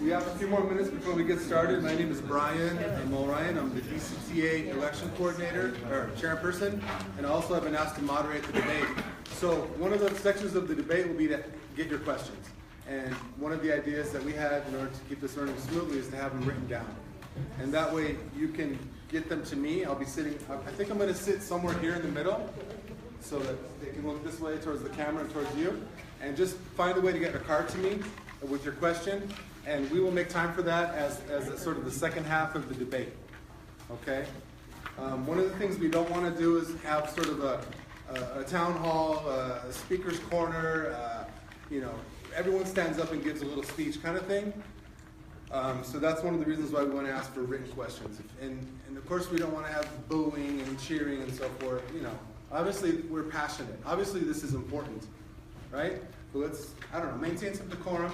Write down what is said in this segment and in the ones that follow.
We have a few more minutes before we get started. My name is Brian Mulryan. I'm the DCTA election coordinator, or chairperson, and I also have been asked to moderate the debate. So one of the sections of the debate will be to get your questions. And one of the ideas that we had in order to keep this running smoothly is to have them written down. And that way you can get them to me. I'll be sitting, I think I'm going to sit somewhere here in the middle so that they can look this way towards the camera and towards you. And just find a way to get a card to me with your question. And we will make time for that as sort of the second half of the debate. Okay? One of the things we don't want to do is have sort of a town hall, a speaker's corner, everyone stands up and gives a little speech kind of thing. So that's one of the reasons why we want to ask for written questions. And of course we don't want to have booing and cheering and so forth. Obviously we're passionate. Obviously this is important, right? But let's, maintain some decorum.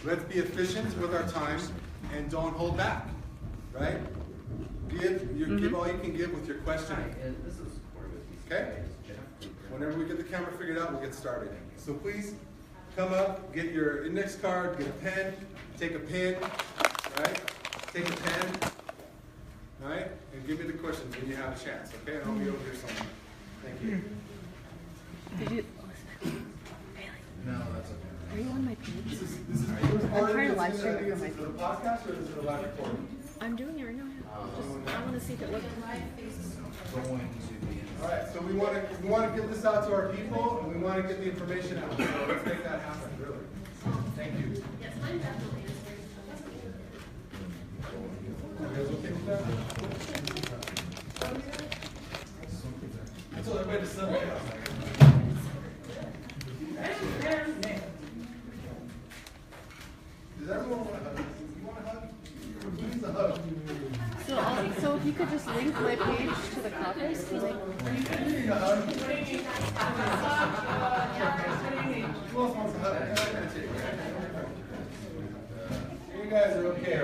Let's be efficient with our time and don't hold back, right? Give all you can give with your question. Okay? Whenever we get the camera figured out, we'll get started. So please come up, get your index card, get a pen, take a pin, right? Take a pen, all right? And give me the questions when you have a chance, okay? And I'll be over here somewhere. Thank you. No, that's okay. Are you on my page? This is I'm trying to live stream it from my page. Is it a page. podcast or is it a live recording? I'm doing it right now. I want to see if it looks live. All right, so we want to get this out to our people, and we want to get the information out. So let's make that happen, really. Thank you. Yes, mine definitely is. You guys okay with that? I told everybody to settle down. Does everyone want a hug? You want a hug? Who needs a hug? So if you could just link my page to the caucus, like. You need a hug? Who else wants a hug? You guys are okay.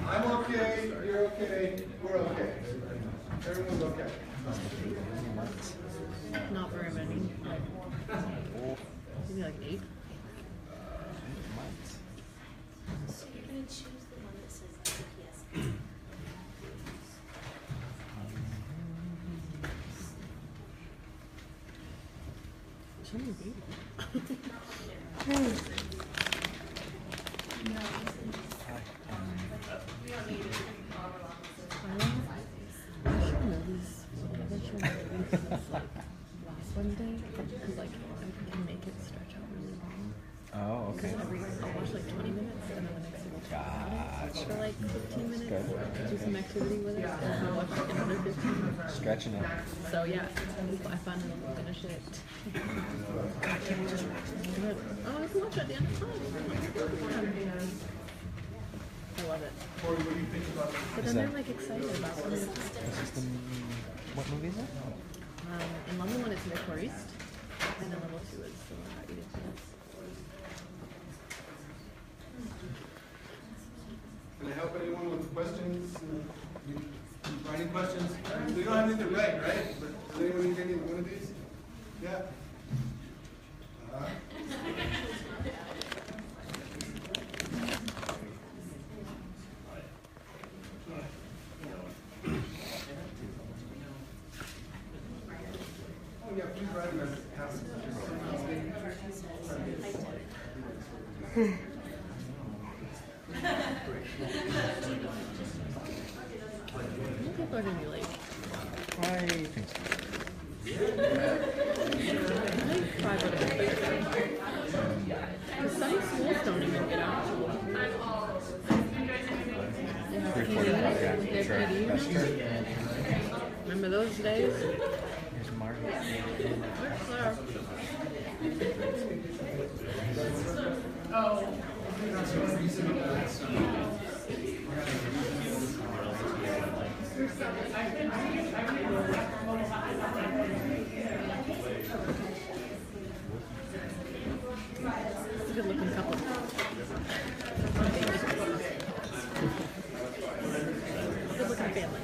I'm okay, you're okay, we're okay. Everyone's okay. Not very many. Maybe like 8. So you're going to choose the one that says DPS. So many people. One day, because like I can make it stretch out really long. Oh, okay. I'll watch like 20 minutes, and then the next thing I'll for like 15 minutes, do some activity with it, and then I'll watch like another 15. Stretching it. So yeah, I finally finish it. I can't just watch it. Oh, I can watch it at the end of time. I love it. Corey, what do you think about this? But then they're like excited about something. What movie is it? In level 1 it's Midcore East, and then level 2 is the one about Edith. Can I help anyone with questions? Writing questions? We don't have anything to write, right? But does anyone need any one of these? Yeah? Oh yeah, please write them as pass. People are gonna be late. I think so. Like 5 out of 6. Because some schools don't even get out. They have 3:45, yeah, PD. They sure. have PD. That's true. Remember those days? Here's Mark. Where's Claire? It's a good looking couple. Good looking family.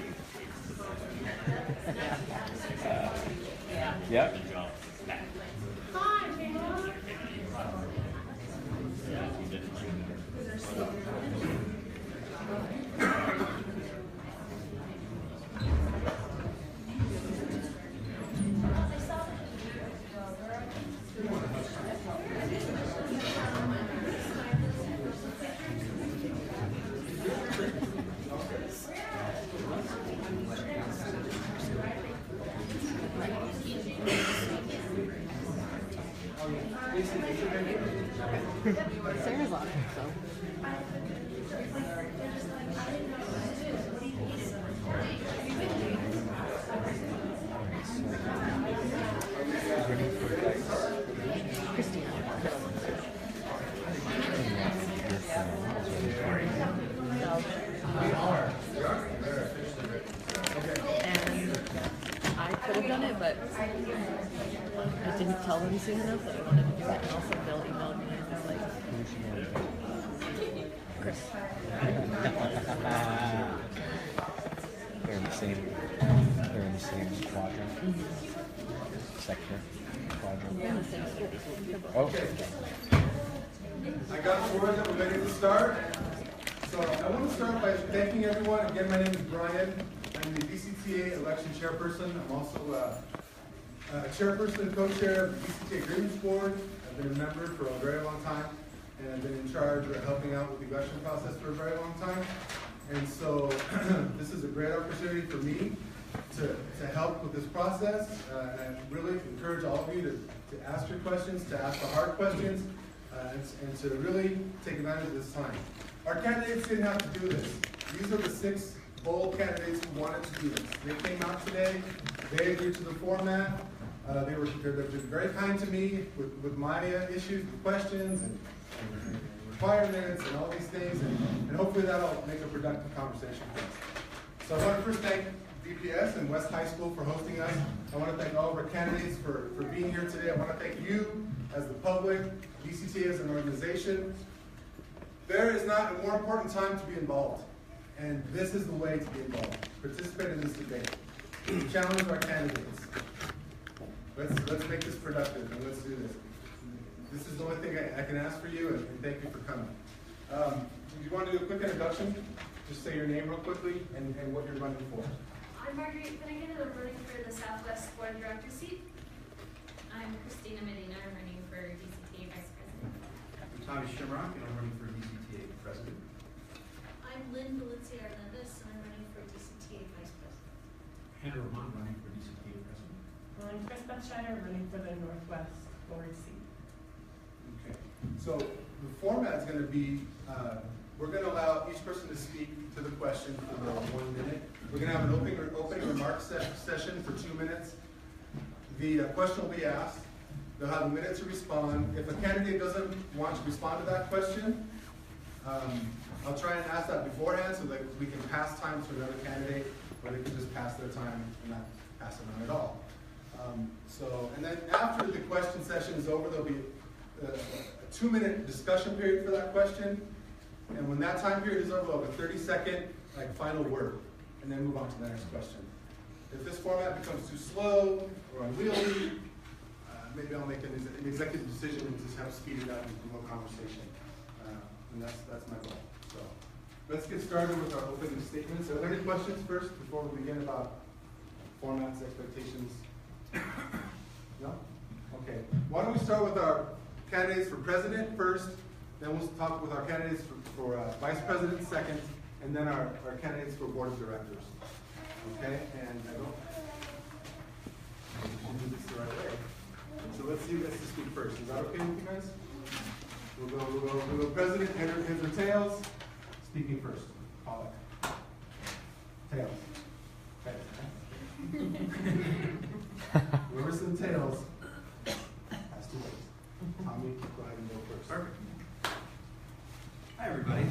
Yep. Sarah's on, so. Christina. And I could have done it, but I didn't tell them soon enough that I wanted to do it. And also, Bill emailed me and they're like, Chris. They're in the same. They're in the same quadrant. Sector. Quadrant. We're in the same school. They're both- Okay. I got the word that we're ready to start. So I want to start by thanking everyone. Again, my name is Brian. I'm the DCTA election chairperson. I'm also a chairperson and co-chair of the DCTA grievance board. I've been a member for a very long time, and I've been in charge of helping out with the election process for a very long time. And so this is a great opportunity for me to help with this process. And I really encourage all of you to ask your questions, to ask the hard questions, and to really take advantage of this time. Our candidates didn't have to do this. These are the 6 bold candidates who wanted to do this. They came out today, they agreed to the format. They've been very kind to me with my issues, with questions, and requirements, and all these things, and hopefully that'll make a productive conversation for us. So I want to first thank DPS and West High School for hosting us. I want to thank all of our candidates for being here today. I want to thank you as the public, DCTA as an organization. There is not a more important time to be involved, and this is the way to be involved. Participate in this debate. Challenge our candidates. Let's make this productive, and let's do this. This is the only thing I can ask for you, and thank you for coming. You want to do a quick introduction? Just say your name real quickly and what you're running for. I'm Marguerite Finnegan, and I'm running for the Southwest Board Director seat. I'm Christina Medina, I'm running for DCTA Vice President. I'm Tommy Shimrock, and I'm running for DCTA President. I'm Lynn Valencia Hernandez, and I'm running for DCTA Vice President. Hannah Ramon, running for DCTA President. I'm Chris Bethshire, running for the Northwest Board seat. Okay. So the format is going to be, we're going to allow each person to speak to the question for 1 minute. We're going to have an opening remarks session for 2 minutes. The question will be asked. They'll have a minute to respond. If a candidate doesn't want to respond to that question, I'll try and ask that beforehand so that we can pass time to another candidate, or they can just pass their time and not pass it on at all. And then after the question session is over, there'll be a 2-minute discussion period for that question. And when that time period is over, we'll have a 30-second final word, and then move on to the next question. If this format becomes too slow or unwieldy, maybe I'll make an executive decision and just have speed it up and promote conversation. And that's my goal. So let's get started with our opening statements. Are there any questions first before we begin about formats, expectations? No? Okay. Why don't we start with our candidates for president first, then we'll talk with our candidates for vice president second, and then our candidates for board of directors. Okay? And I should do this the right way. So let's see who gets to speak first. Is that okay with you guys? We'll go president, heads or tails. Speaking first. Call it. Tails. Okay. Whoever said tails has to wait. Tommy, go ahead and go first. Perfect. Hi, everybody.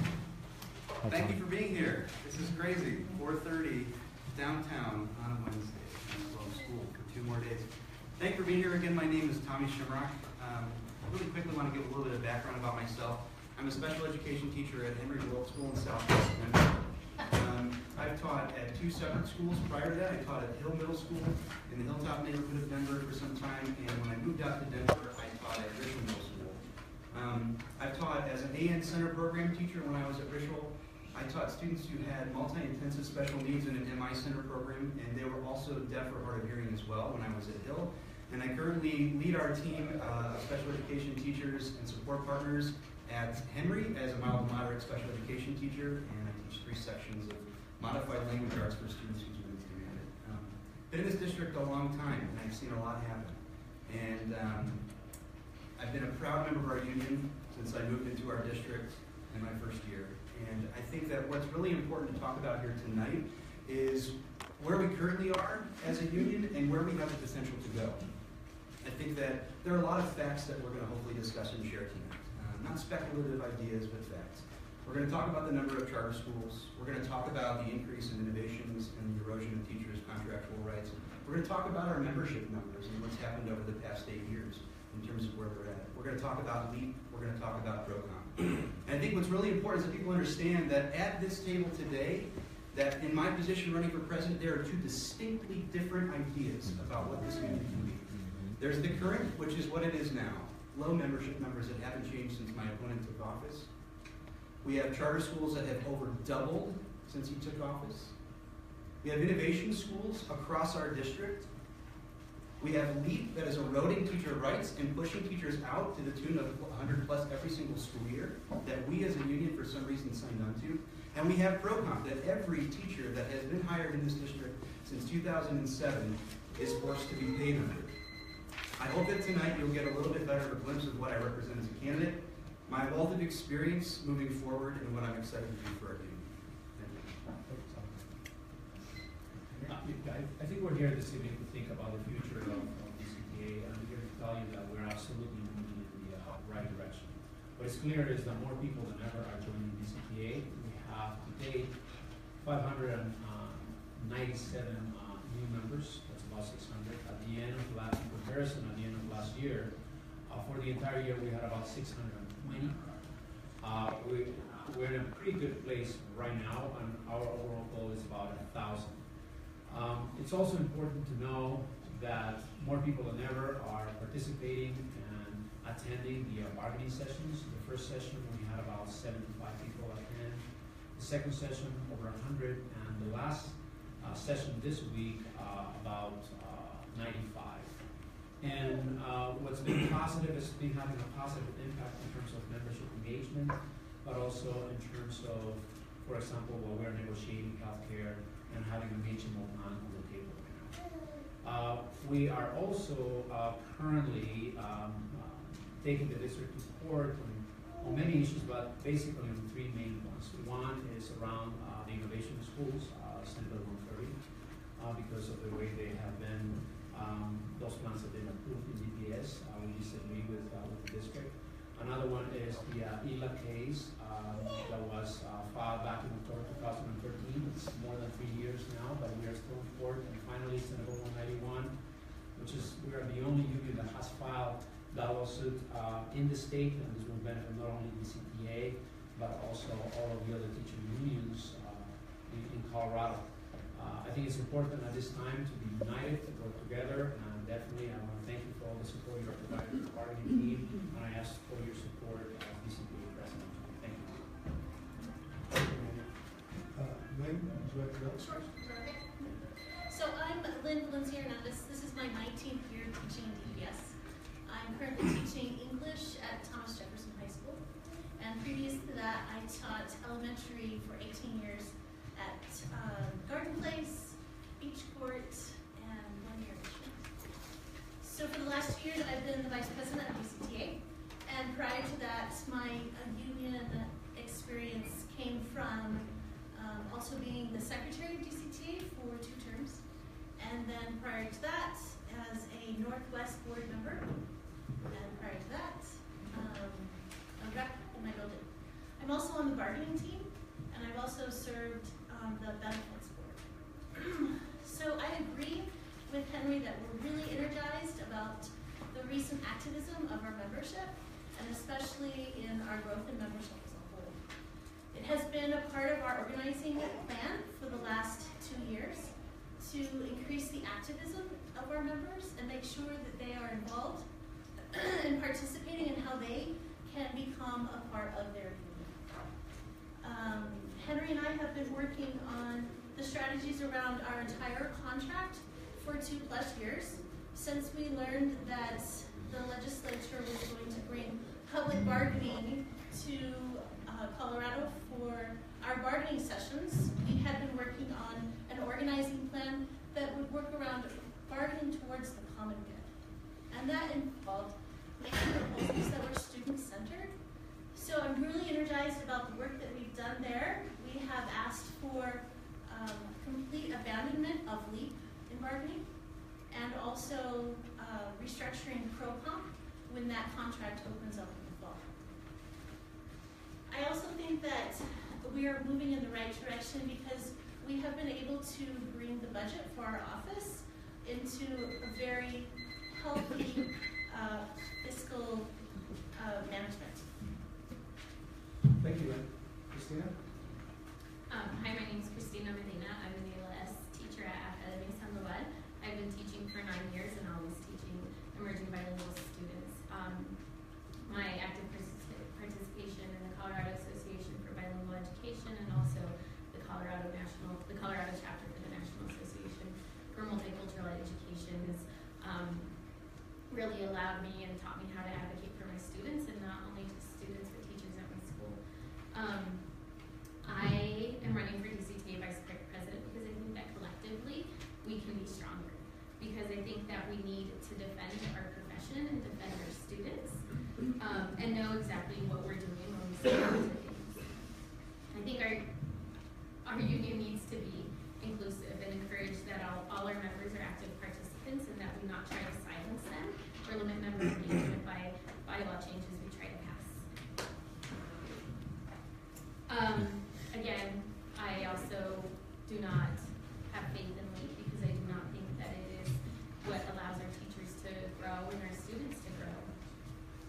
Thank you for being here. This is crazy. 4:30 downtown on a Wednesday. I'm still in school for 2 more days. Thank you for being here again. My name is Tommy Shimrock. I really quickly want to give a little bit of background about myself. I'm a special education teacher at Henry World School in Southwest Denver. I've taught at 2 separate schools prior to that. I taught at Hill Middle School in the Hilltop neighborhood of Denver for some time, and when I moved out to Denver, I taught at Richland Middle School. I've taught as an AN Center program teacher when I was at Richland. I taught students who had multi-intensive special needs in an MI Center program, and they were also deaf or hard of hearing as well when I was at Hill. And I currently lead our team of special education teachers and support partners at Henry as a mild to moderate special education teacher, and I teach 3 sections of modified language arts for students whose needs demand it. Been in this district a long time, and I've seen a lot happen. And I've been a proud member of our union since I moved into our district in my first year. And I think that what's really important to talk about here tonight is where we currently are as a union and where we have the potential to go. I think that there are a lot of facts that we're going to hopefully discuss and share tonight. Not speculative ideas, but facts. We're going to talk about the number of charter schools. We're going to talk about the increase in innovations and the erosion of teachers' contractual rights. We're going to talk about our membership numbers and what's happened over the past 8 years in terms of where we're at. We're going to talk about LEAP. We're going to talk about ProCom. And I think what's really important is that people understand that at this table today, that in my position running for president, there are two distinctly different ideas about what this union can be. There's the current, which is what it is now. Low membership numbers that haven't changed since my opponent took office. We have charter schools that have over doubled since he took office. We have innovation schools across our district. We have LEAP that is eroding teacher rights and pushing teachers out to the tune of 100 plus every single school year that we as a union for some reason signed on to. And we have ProCom that every teacher that has been hired in this district since 2007 is forced to be paid under. I hope that tonight you'll get a little bit better of a glimpse of what I represent as a candidate, my wealth of experience moving forward, and what I'm excited to do for our union. I think we're here this evening to think about the future of DCTA, and I'm here to tell you that we're absolutely moving in the right direction. What is clear is that more people than ever are joining DCTA. We have to date 597 new members. That's about 600. At the end of last comparison, at the end of last year, for the entire year, we had about 620. We're in a pretty good place right now, and our overall goal is about 1,000. It's also important to know that more people than ever are participating and attending the bargaining sessions. The first session, we had about 75 people attend. The second session, over 100, and the last session this week, about 95. And what's been positive is been having a positive impact in terms of membership engagement, but also in terms of, for example, while we're negotiating healthcare and having a HMO plan on the table right now. We are also currently taking the district to court on many issues, but basically on 3 main ones. One is around the innovation schools, Senate 130, because of the way they have been, those plans have been approved in DPS. We disagree with the district. Another one is the ILA case that was filed back in October 2013. It's more than 3 years now, but we are still in court. And finally, Senate 191, which is, we are the only union that has filed that lawsuit in the state, and this will benefit not only DCTA, but also all of the other teacher unions in Colorado. I think it's important at this time to be united, to work together, and definitely I want to thank you for all the support you have provided to the bargaining team, and I ask for your support as DCTA president. Thank you. Lynn, would you like to go? Sure. Okay. So I'm Lynn Valencia Hernandez. This is my 19th year teaching DPS. I'm currently teaching English at Thomas Jefferson High School. And previous to that, I taught elementary for 18 years at Garden Place, Beach Court, and 1 year at Richmond. So for the last 2 years, I've been the vice president of DCTA. And prior to that, my union experience came from also being the secretary of DCTA for 2 terms. And then prior to that, as a Northwest board member. And prior to that, a rep in my building. I'm also on the bargaining team, and I've also served on the benefits board. So I agree with Henry that we're really energized about the recent activism of our membership, and especially in our growth in membership as a whole. It has been a part of our organizing plan for the last 2 years to increase the activism of our members and make sure that they are involved in participating in how they can become a part of their union. Henry and I have been working on the strategies around our entire contract for 2+ years since we learned that the legislature was going to bring public bargaining to Colorado for our bargaining sessions. We had been working on an organizing plan that would work around bargaining towards the common good. And that involved making proposals restructuring ProPomp when that contract opens up in the fall. I also think that we are moving in the right direction because we have been able to bring the budget for our office into a very healthy fiscal management. Thank you, Lynn. Christina? Hi, my name is Christina Medina. I'm an ALS teacher at Academy San Luis. I've been teaching for 9 years and always teaching emerging bilingual students. My active participation in the Colorado Association for Bilingual Education and also the Colorado chapter for the National Association for Multicultural Education has really allowed me and taught me how to advocate for my students, and not only just students but teachers at my school. I am running for DCTA Vice President because I think that collectively we can be stronger. Because I think that we need to defend our profession and defend our students and know exactly what we're doing when we say things. I think our union needs to be inclusive and encourage that all our members are active participants and that we not try to silence them or limit member engagement by bylaw changes we try to pass. Again, I also do not have faith in LEAP because I do not think that it is what allows our teachers to grow and our students to grow.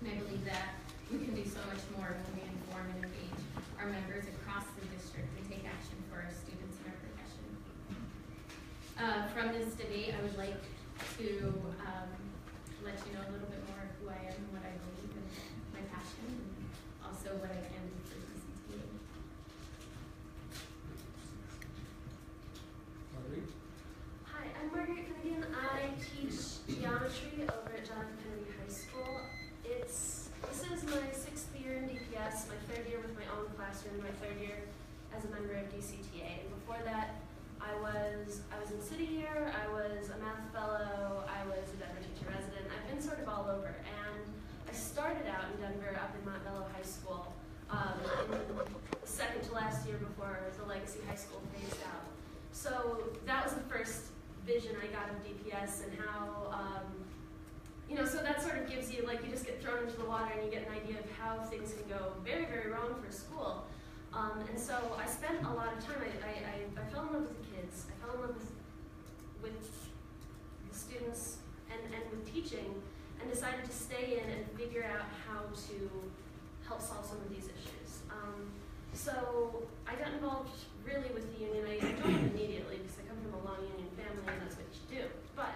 And I believe that we can do so much more when we inform and engage our members across the district and take action for our students and our profession. From this debate, I would like to let you know a little bit more of who I am and what I believe and my passion, and also what I can do for DCTA. Marguerite? Hi, I'm Marguerite Finnegan. I teach geometry over at Jonathan Kennedy High School. This is my 6th year in DPS, my 3rd year with my own classroom, my 3rd year as a member of DCTA. And before that, I was in City Year, I was a math fellow, I was a Denver teacher resident. I've been sort of all over. And I started out in Denver up in Montbello High School in the second to last year before the Legacy High School phased out. So that was the first vision I got of DPS and how, so that sort of gives you, like, you just get thrown into the water and you get an idea of how things can go very, very wrong for a school. And so I spent a lot of time, I fell in love with the kids, I fell in love with the students and with teaching, and decided to stay in and figure out how to help solve some of these issues. So I got involved really with the union. I joined immediately because I come from a long union family and that's what you do. But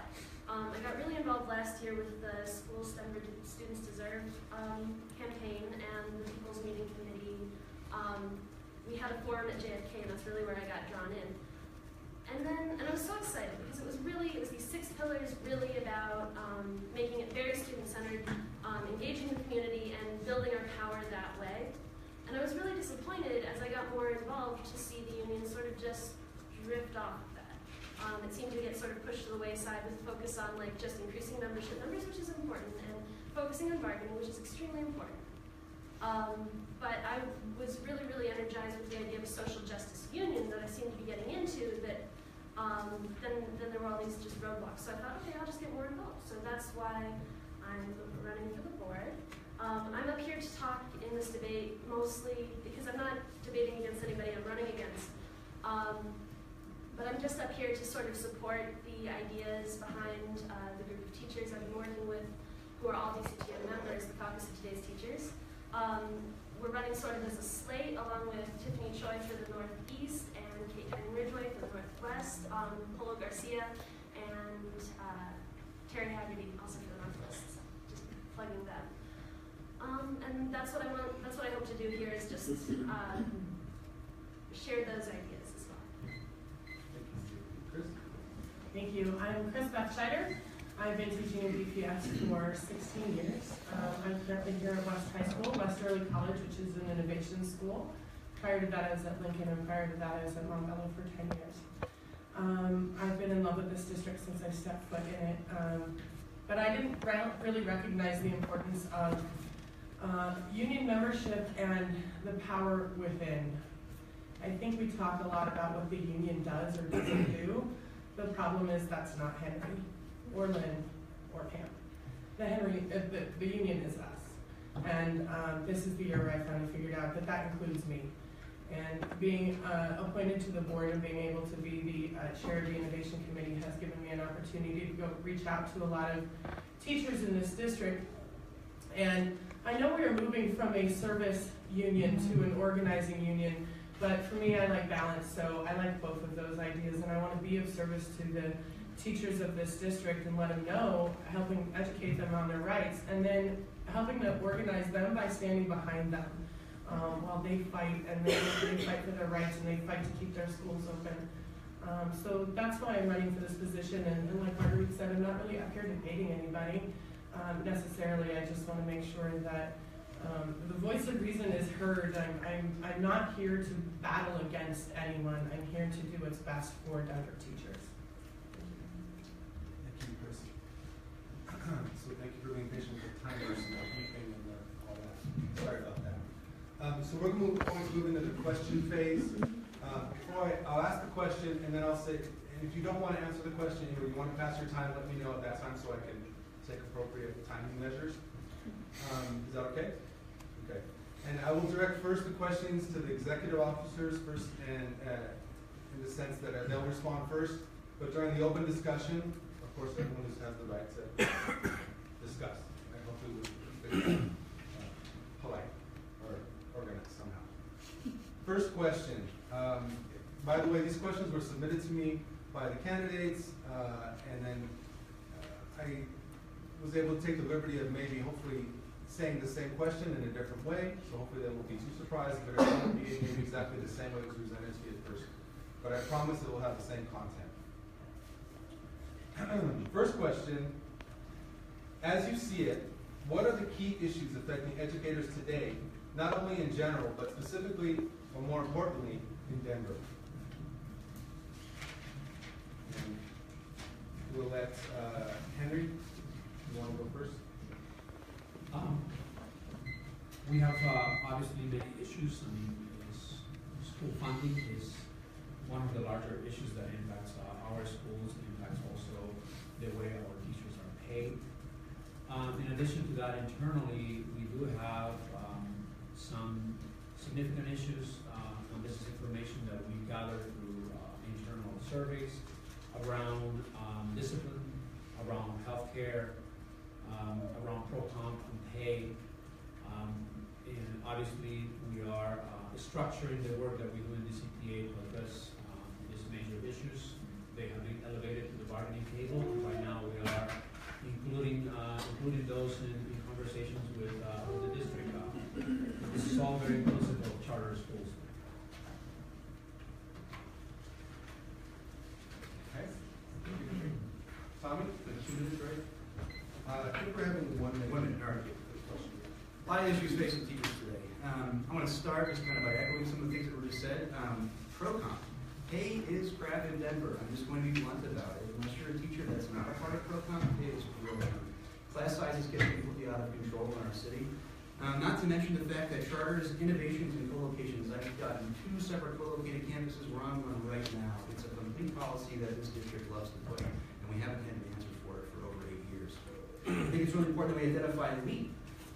I got really involved last year with the Schools Denver Students Deserve campaign and the People's Meeting Committee. We had a forum at JFK and that's really where I got drawn in. And I was so excited because it was these 6 pillars really about making it very student-centered, engaging the community and building our power that way. And I was really disappointed as I got more involved to see the union sort of just drift off of that. It seemed to get sort of pushed to the wayside with focus on like just increasing membership numbers, which is important, and focusing on bargaining, which is extremely important. But I was really, really energized with the idea of a social justice union that I seemed to be getting into that then there were all these just roadblocks. So I thought, okay, I'll just get more involved. So that's why I'm running for the board. I'm up here to talk in this debate mostly because I'm not debating against anybody I'm running against. But I'm just up here to sort of support the ideas behind the group of teachers I've been working with who are all DCTA members, the Caucus of Today's Teachers. We're running sort of as a slate along with Tiffany Choi for the Northeast and Kate Ridgway for the Northwest, Polo Garcia, and Terry Haggerty also for the Northwest. So just plugging them. And that's what I want. That's what I hope to do here is just share those ideas as well. Chris? Thank you. I'm Chris Bethscheider. I've been teaching in DPS for 16 years. I'm currently here at West High School, West Early College, which is an innovation school. Prior to that, I was at Lincoln, and prior to that, I was at Montbello for 10 years. I've been in love with this district since I stepped foot in it, but I didn't really recognize the importance of union membership and the power within. I think we talk a lot about what the union does or doesn't do. The problem is that's not Henry, or Lynn, or Pam. the union is us. And this is the year where I finally figured out that that includes me. And being appointed to the board and being able to be the chair of the innovation committee has given me an opportunity to go reach out to a lot of teachers in this district. And I know we are moving from a service union to an organizing union, but for me, I like balance, so I like both of those ideas, and I want to be of service to the teachers of this district and let them know, helping educate them on their rights, and then helping to organize them by standing behind them while they fight, and they fight for their rights, and they fight to keep their schools open. So that's why I'm running for this position, and like Marguerite said, I'm not really up here debating anybody necessarily. I just want to make sure that the voice of reason is heard. I'm not here to battle against anyone. I'm here to do what's best for Denver teachers. Thank you, Chris. So thank you for being patient with the timers and the briefing and all that. Sorry about that. So we're going to move into the question phase. I'll ask the question, and then I'll say, and if you don't want to answer the question or you want to pass your time, let me know at that time so I can take appropriate timing measures. Is that okay? Okay. And I will direct first the questions to the executive officers first, and in the sense that they'll respond first. But during the open discussion, of course, everyone just has the right to discuss. And hopefully we'll polite or organized somehow. First question. By the way, these questions were submitted to me by the candidates, and then I was able to take the liberty of maybe hopefully saying the same question in a different way, so hopefully they won't be too surprised, but it won't be maybe exactly the same way it was presented to you at first. But I promise it will have the same content. First question, as you see it, what are the key issues affecting educators today, not only in general, but specifically, or more importantly, in Denver? And we'll let Henry, you want to go first? We have obviously many issues. I mean, school funding is one of the larger issues that impacts our schools, impacts also the way our teachers are paid. In addition to that, internally, we do have some significant issues, and this is information that we gathered through internal surveys around discipline, around healthcare, around pro-comp and pay. And obviously, we are structuring the work that we do in DCTA to address these major issues. They have been elevated to the bargaining table. Right now, we are including those in conversations with the district. This is all very inclusive of charter schools. Okay. Tommy, 2 minutes, right? I think we're having 1 minute. 1 minute, all right. A lot of issues facing teachers today. I want to start just kind of by echoing some of the things that were just said. Pro-comp. Pay is crap in Denver. I'm just going to be blunt about it. Unless you're a teacher that's not a part of pro-comp, pay is real. Class sizes get completely out of control in our city. Not to mention the fact that charters, innovations, and co-locations, I've gotten 2 separate co-located campuses. We're on one right now. It's a complete policy that this district loves to put, and we haven't had an answer for it for over 8 years. I think it's really important that we identify the lead.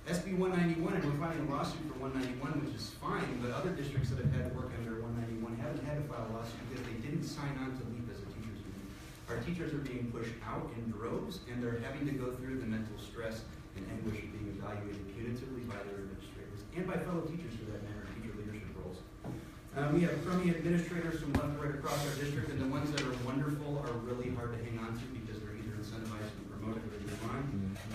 SB 191, and we're filing a lawsuit for 191, which is fine, but other districts that have had to work under 191 haven't had to file a lawsuit because they didn't sign on to LEAP as a teachers union. Our teachers are being pushed out in droves, and they're having to go through the mental stress and anguish of being evaluated punitively by their administrators, and by fellow teachers for that matter, in teacher leadership roles. We have crummy administrators from left right across our district, and the ones that are wonderful are really hard to hang on to because they're either incentivized to be promoted or move on.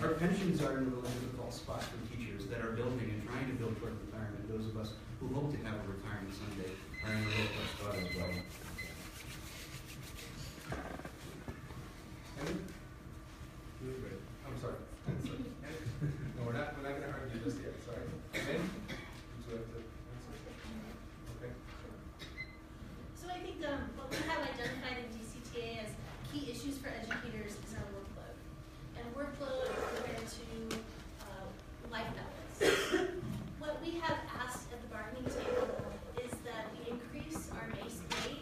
Our pensions are in a really difficult spot for teachers that are building and trying to build toward retirement. Those of us who hope to have a retirement someday are in a real tough spot as well. I'm sorry. No, we're not going to argue just yet. Sorry. Okay. Okay. So I think what we have identified in DCTA as key issues for educators is our workload. And workload compared to life balance. What we have asked at the bargaining table is that we increase our base pay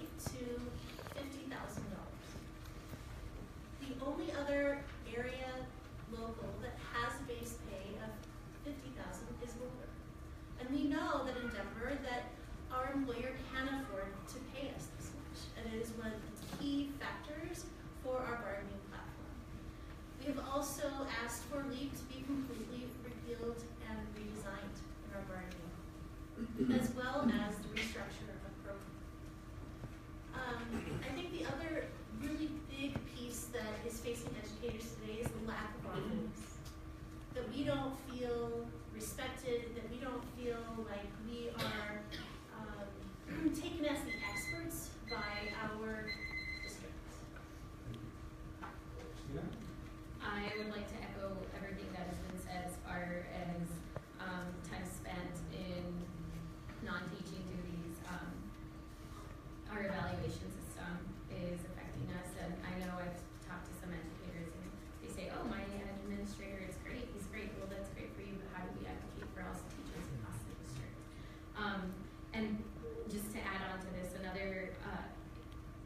respected, that we don't feel like we are taken as the experts by our district. I would like to echo everything that has been said as far as time spent in non-teaching duties. Our evaluation system is affecting us, and I know I've talked to some educators and they say, oh, my administrator is great, he's great. Well, that's great for you, but how do we advocate for all teachers across the district? And just to add on to this, another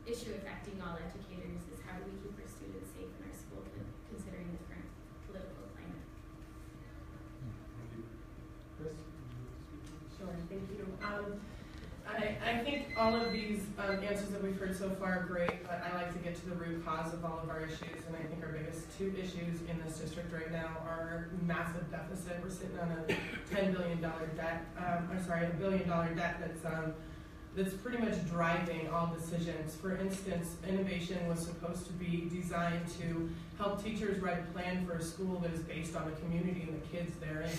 issue affecting all educators is how do we keep our students safe in our school, considering the current political climate. Chris? Sure, thank you. I think all of these answers that we've heard so far are great, but I like to get to the root cause of all of our issues, and I think our biggest two issues in this district right now are massive deficit. We're sitting on a $10 billion debt, $1 billion debt that's pretty much driving all decisions. For instance, innovation was supposed to be designed to help teachers write a plan for a school that is based on the community and the kids therein.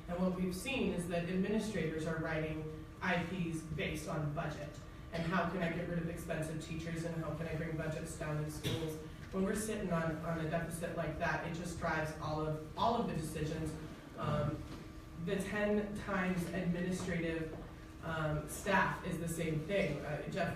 And what we've seen is that administrators are writing IPs based on budget. And how can I get rid of expensive teachers, and how can I bring budgets down in schools? When we're sitting on a deficit like that, it just drives all of the decisions. The 10 times administrative staff is the same thing.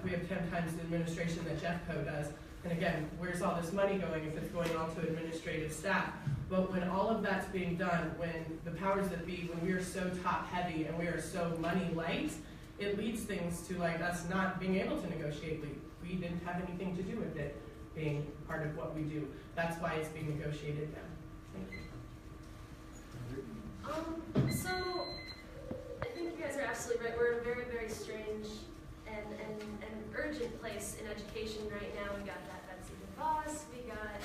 We have 10 times the administration that Jeffco does. And again, where's all this money going if it's going all to administrative staff? But when all of that's being done, when the powers that be, when we are so top heavy and we are so money light, it leads things to like us not being able to negotiate. We didn't have anything to do with it being part of what we do. That's why it's being negotiated now. Thank you. So I think you guys are absolutely right. We're in a very, very strange and urgent place in education right now. We got that Betsy DeVos, we got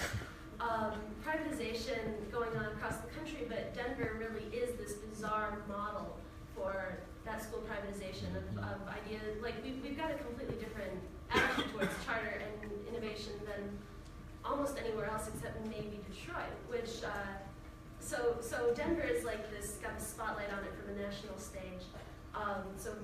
privatization going on across the country, but Denver really is this bizarre model for that school privatization of ideas. Like we've got a completely different attitude towards charter and innovation than almost anywhere else except maybe Detroit, which so Denver is like this, got the spotlight on it from the national stage. So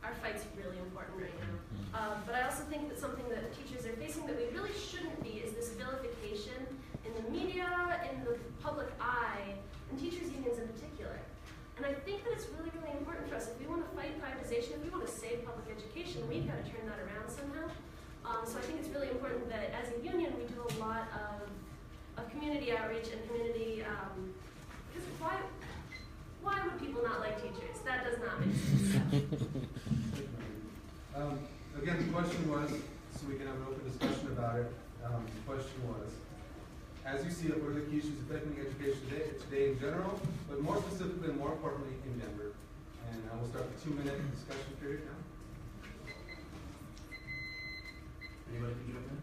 our fight's really important right now. But I also think that something that teachers are facing that we really shouldn't be is this vilification in the media, in the public eye, and teachers' unions in particular. And I think that it's really, really important for us. If we want to fight privatization, if we want to save public education, we've got to turn that around somehow. So I think it's really important that as a union, we do a lot of community outreach and community, because why would people not like teachers? That does not make sense. Again, the question was, so we can have an open discussion about it, the question was, as you see it, what are the key issues affecting education today in general, but more specifically and more importantly in Denver? And I will start the 2-minute discussion period now. Anybody can jump in?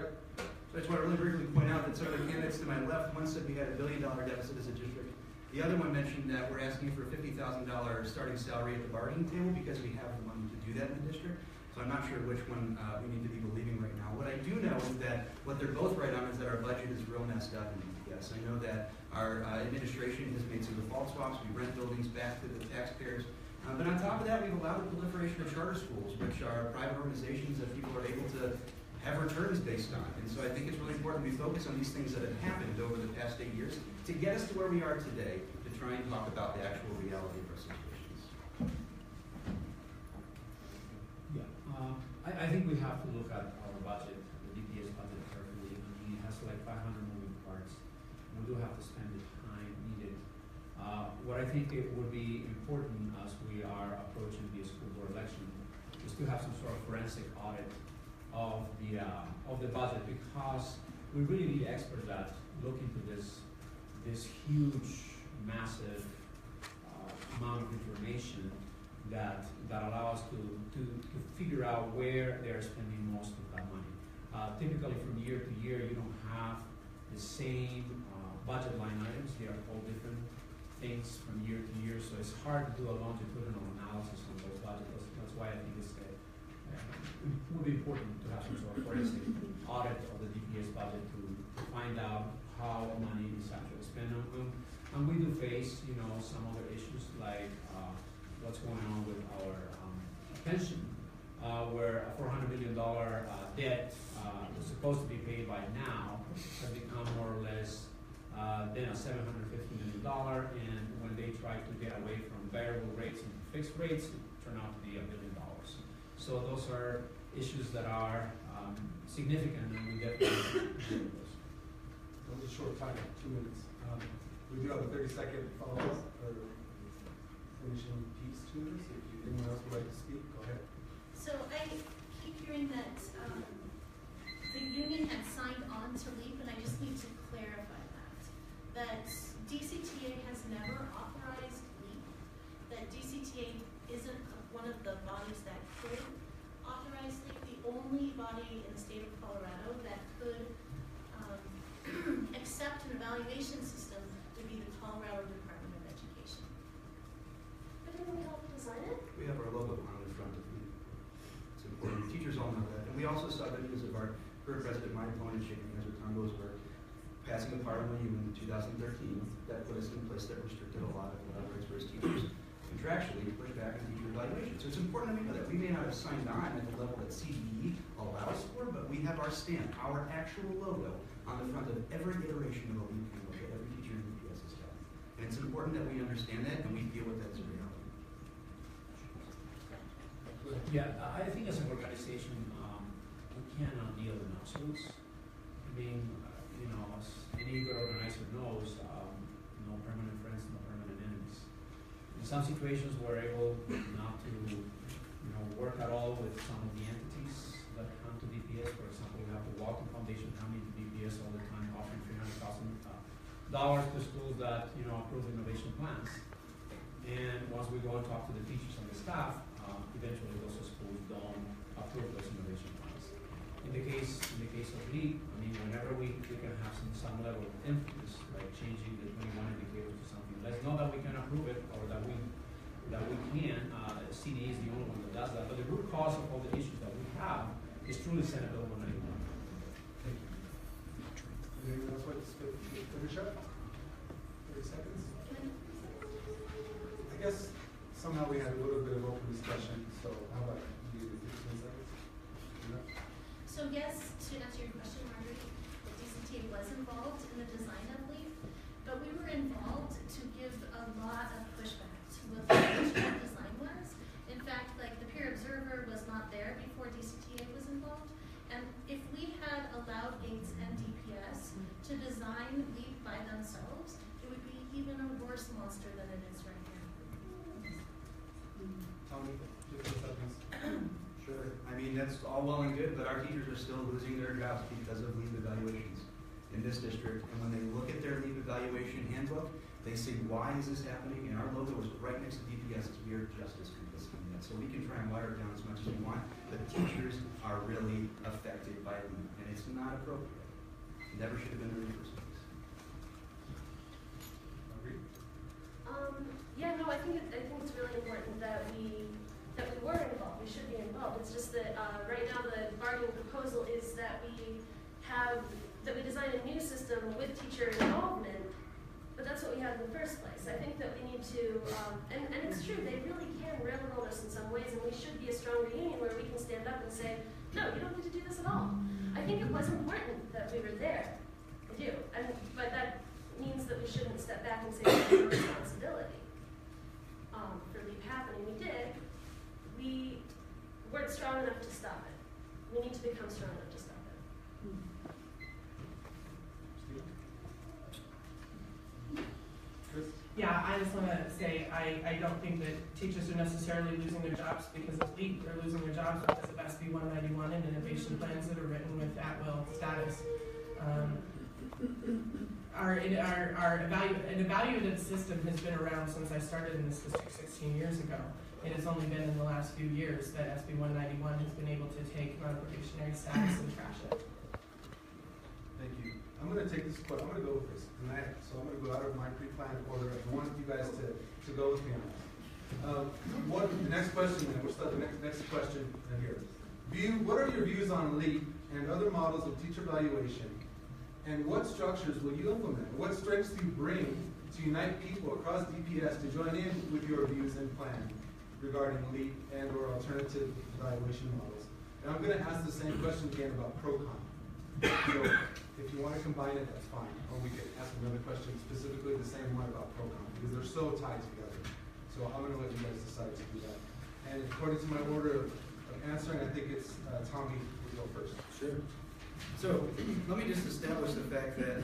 Yep. So I just want to really briefly point out that some of the candidates to my left, one said we had $1 billion deficit as a district. The other one mentioned that we're asking for a $50,000 starting salary at the bargaining table because we have the money to do that in the district. So I'm not sure which one we need to be believing right now. What I do know is that what they're both right on is that our budget is real messed up in DPS. I know that our administration has made some default swaps. We rent buildings back to the taxpayers. But on top of that, we've allowed the proliferation of charter schools, which are private organizations that people are able to have returns based on. And so I think it's really important we focus on these things that have happened over the past 8 years to get us to where we are today, to try and talk about the actual reality of our situations. Yeah, I think we have to look at our budget, the DPS budget carefully. I mean, it has like 500 moving parts. We do have to spend the time needed. What I think it would be important as we are approaching the school board election is to have some sort of forensic audit of the budget, because we really need experts that look into this huge, massive amount of information that allow us to figure out where they're spending most of that money. Typically, from year to year, you don't have the same budget line items. They are all different things from year to year, so it's hard to do a longitudinal analysis on those budgets. That's why I think it would be important to have some sort of forensic audit of the DPS budget to find out how money is actually spent on. And we do face, you know, some other issues like what's going on with our pension, where a $400 million debt was supposed to be paid by now has become more or less then a $750 million, and when they try to get away from variable rates and fixed rates, it turned out to be $1 billion. So those are issues that are significant, and we definitely deal with those. That was a short time, 2 minutes. We do have a 30-second follow-up or finishing piece to this. If anyone else would like to speak, go ahead. So I keep hearing that the union had signed on to LEAP, and I just need to clarify that DCTA has never authorized LEAP, that DCTA isn't one of the bodies that could authorize LEAP. The only body in the state of Colorado that could accept an evaluation system would be the Colorado Department of Education. But didn't we help design it? We have our logo on the front of it. It's important. Teachers all know that. And we also saw videos of our current president, my opponent, shaking hands with Tom Bosberg, passing a Parliament in 2013 that put us in a place that restricted a lot of what our rights were as teachers contractually to push back on teacher evaluation. So it's important that we know that. We may not have signed on at the level that CDE allows for, but we have our stamp, our actual logo on the front of every iteration of a LEAP handbook that every teacher in UPS has got. And it's important that we understand that and we deal with that as a reality. Yeah, I think as an organization, we cannot deal in absolutes. I mean, you know, as any good organizer knows, no permanent friends, no permanent enemies. In some situations, we're able not to, you know, work at all with some of the entities that come to DPS. For example, we have the Walton Foundation coming to DPS all the time, offering $300,000 to schools that, you know, approve innovation plans. And once we go and talk to the teachers and the staff, eventually those schools don't approve those innovation plans. In the case of LEAP, I mean, whenever we can have some level of influence, like changing the 21 indicators to something less, not that we can approve it or that we can. CDE is the only one that does that. But the root cause of all the issues that we have is truly Senate Bill 191. Thank you. Anyone else like to finish up? 30 seconds? I guess somehow we had a little bit of open discussion, so how about you do 15 seconds? So yes, to answer your question, Margaret, the DCTA was involved in the design of LEAP, but we were involved to give a lot of pushback to what the original design was. In fact, like the peer observer was not there before DCTA was involved, and if we had allowed Gates and DPS to design LEAP by themselves, it would be even a worse monster than it is right now. Tony, 15 seconds. Sure. I mean, that's all well and good, but our teachers are still losing their jobs because of LEAP evaluations in this district. And when they look at their LEAP evaluation handbook, they say, why is this happening? And our logo is right next to DPS's. We are just as complicit in that. So we can try and water it down as much as we want, but teachers are really affected by LEAP, and it's not appropriate. It never should have been there in the first place. Yeah, no, I think it's really important that we were involved. We should be involved. It's just that right now the bargaining proposal is that we design a new system with teacher involvement, but that's what we had in the first place. I think that we need to, and it's true, they really can railroad us in some ways, and we should be a stronger union where we can stand up and say, no, you don't need to do this at all. I think it was important that we were there. I do. But that means that we shouldn't step back and say we have no responsibility for LEAP happening. We did. We weren't strong enough to stop it. We need to become strong enough to stop it. Chris? Yeah, I just want to say I don't think that teachers are necessarily losing their jobs because of LEAP. They're losing their jobs because of SB 191 and innovation plans that are written with at-will status. Our evaluative system has been around since I started in this district 16 years ago. It has only been in the last few years that SB 191 has been able to take non-probationary status and trash it. Thank you. I'm going to take this question. I'm going to go with this tonight. So I'm going to go out of my pre-planned order. I want you guys to go with me on that. The next question, then we'll start the next question here. What are your views on LEAP and other models of teacher evaluation? And what structures will you implement? What strengths do you bring to unite people across DPS to join in with your views and plan regarding LEAP and or alternative evaluation models. And I'm going to ask the same question again about ProCom. So if you want to combine it, that's fine. Or we could ask another question specifically the same one about ProCom, because they're so tied together. So I'm going to let you guys decide to do that. And according to my order of answering, I think it's Tommy will go first. Sure. So let me just establish the fact that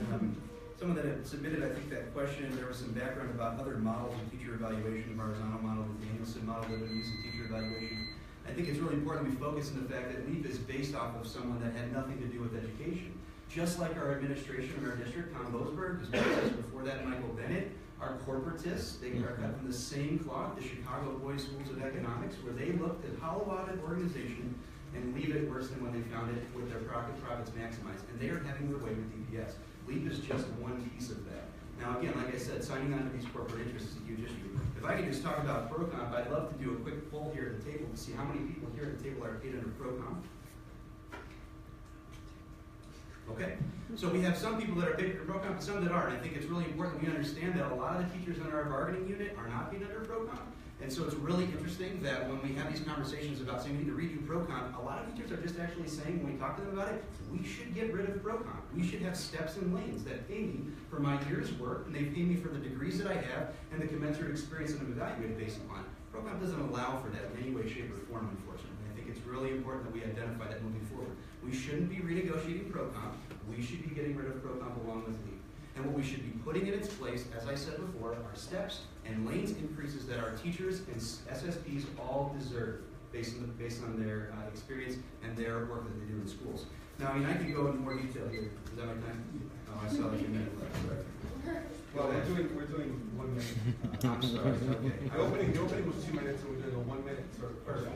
someone that had submitted, I think, that question, there was some background about other models of teacher evaluation, the Marzano model, the Danielson model that have been used in teacher evaluation. I think it's really important we focus on the fact that LEAP is based off of someone that had nothing to do with education. Just like our administration in our district, Tom Boasberg, his predecessor before that, Michael Bennett, our corporatists, they are cut from the same cloth, the Chicago Boys Schools of Economics, where they looked at hollow out an organization and leave it worse than when they found it with their profits maximized. And they are having their way with DPS. LEAP is just one piece of that. Now again, like I said, signing on to these corporate interests is a huge issue. If I could just talk about ProComp, I'd love to do a quick poll here at the table to see how many people here at the table are paid under ProComp. Okay, so we have some people that are paid under ProComp and some that aren't. I think it's really important we understand that a lot of the teachers in our bargaining unit are not paid under ProComp. And so it's really interesting that when we have these conversations about saying we need to redo ProComp, a lot of teachers are just actually saying, when we talk to them about it, we should get rid of ProComp. We should have steps and lanes that pay me for my year's work, and they pay me for the degrees that I have and the commensurate experience that I'm evaluated based upon. ProComp doesn't allow for that in any way, shape, or form, unfortunately. I think it's really important that we identify that moving forward. We shouldn't be renegotiating ProComp. We should be getting rid of ProComp along with LEAP. And what we should be putting in its place, as I said before, are steps and lanes increases that our teachers and SSPs all deserve based on their experience and their work that they do in schools. Now, I mean, I could go into more detail here. Is that my time? Oh, I saw like a minute left. Sorry. Well, we're doing 1 minute. I'm sorry. Okay. The opening was 2 minutes, so we're doing a 1 minute sort of first.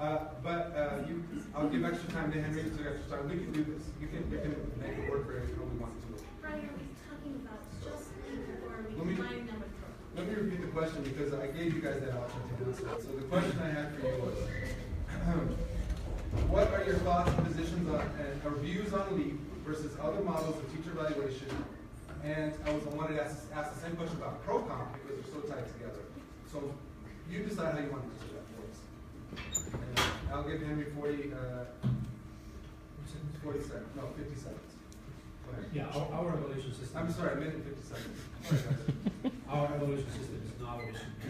I'll give extra time to Henry to take extra time. We can do this. You can make it work for everyone we want to do it. Brian, are we talking about just LEAP, or are we Let me- combining them with ProCom? Let me repeat the question because I gave you guys that option to answer it. So the question I had for you was, what are your thoughts and positions on or views on LEAP versus other models of teacher evaluation? And I wanted to ask the same question about ProComp because they're so tied together. So you decide how you want to answer that for us. And I'll give Henry 40 seconds. No, 50 seconds. Go ahead. Yeah, our evaluation system. I'm sorry, a minute and 50 seconds. All right, guys. Our evaluation system is not what it should be,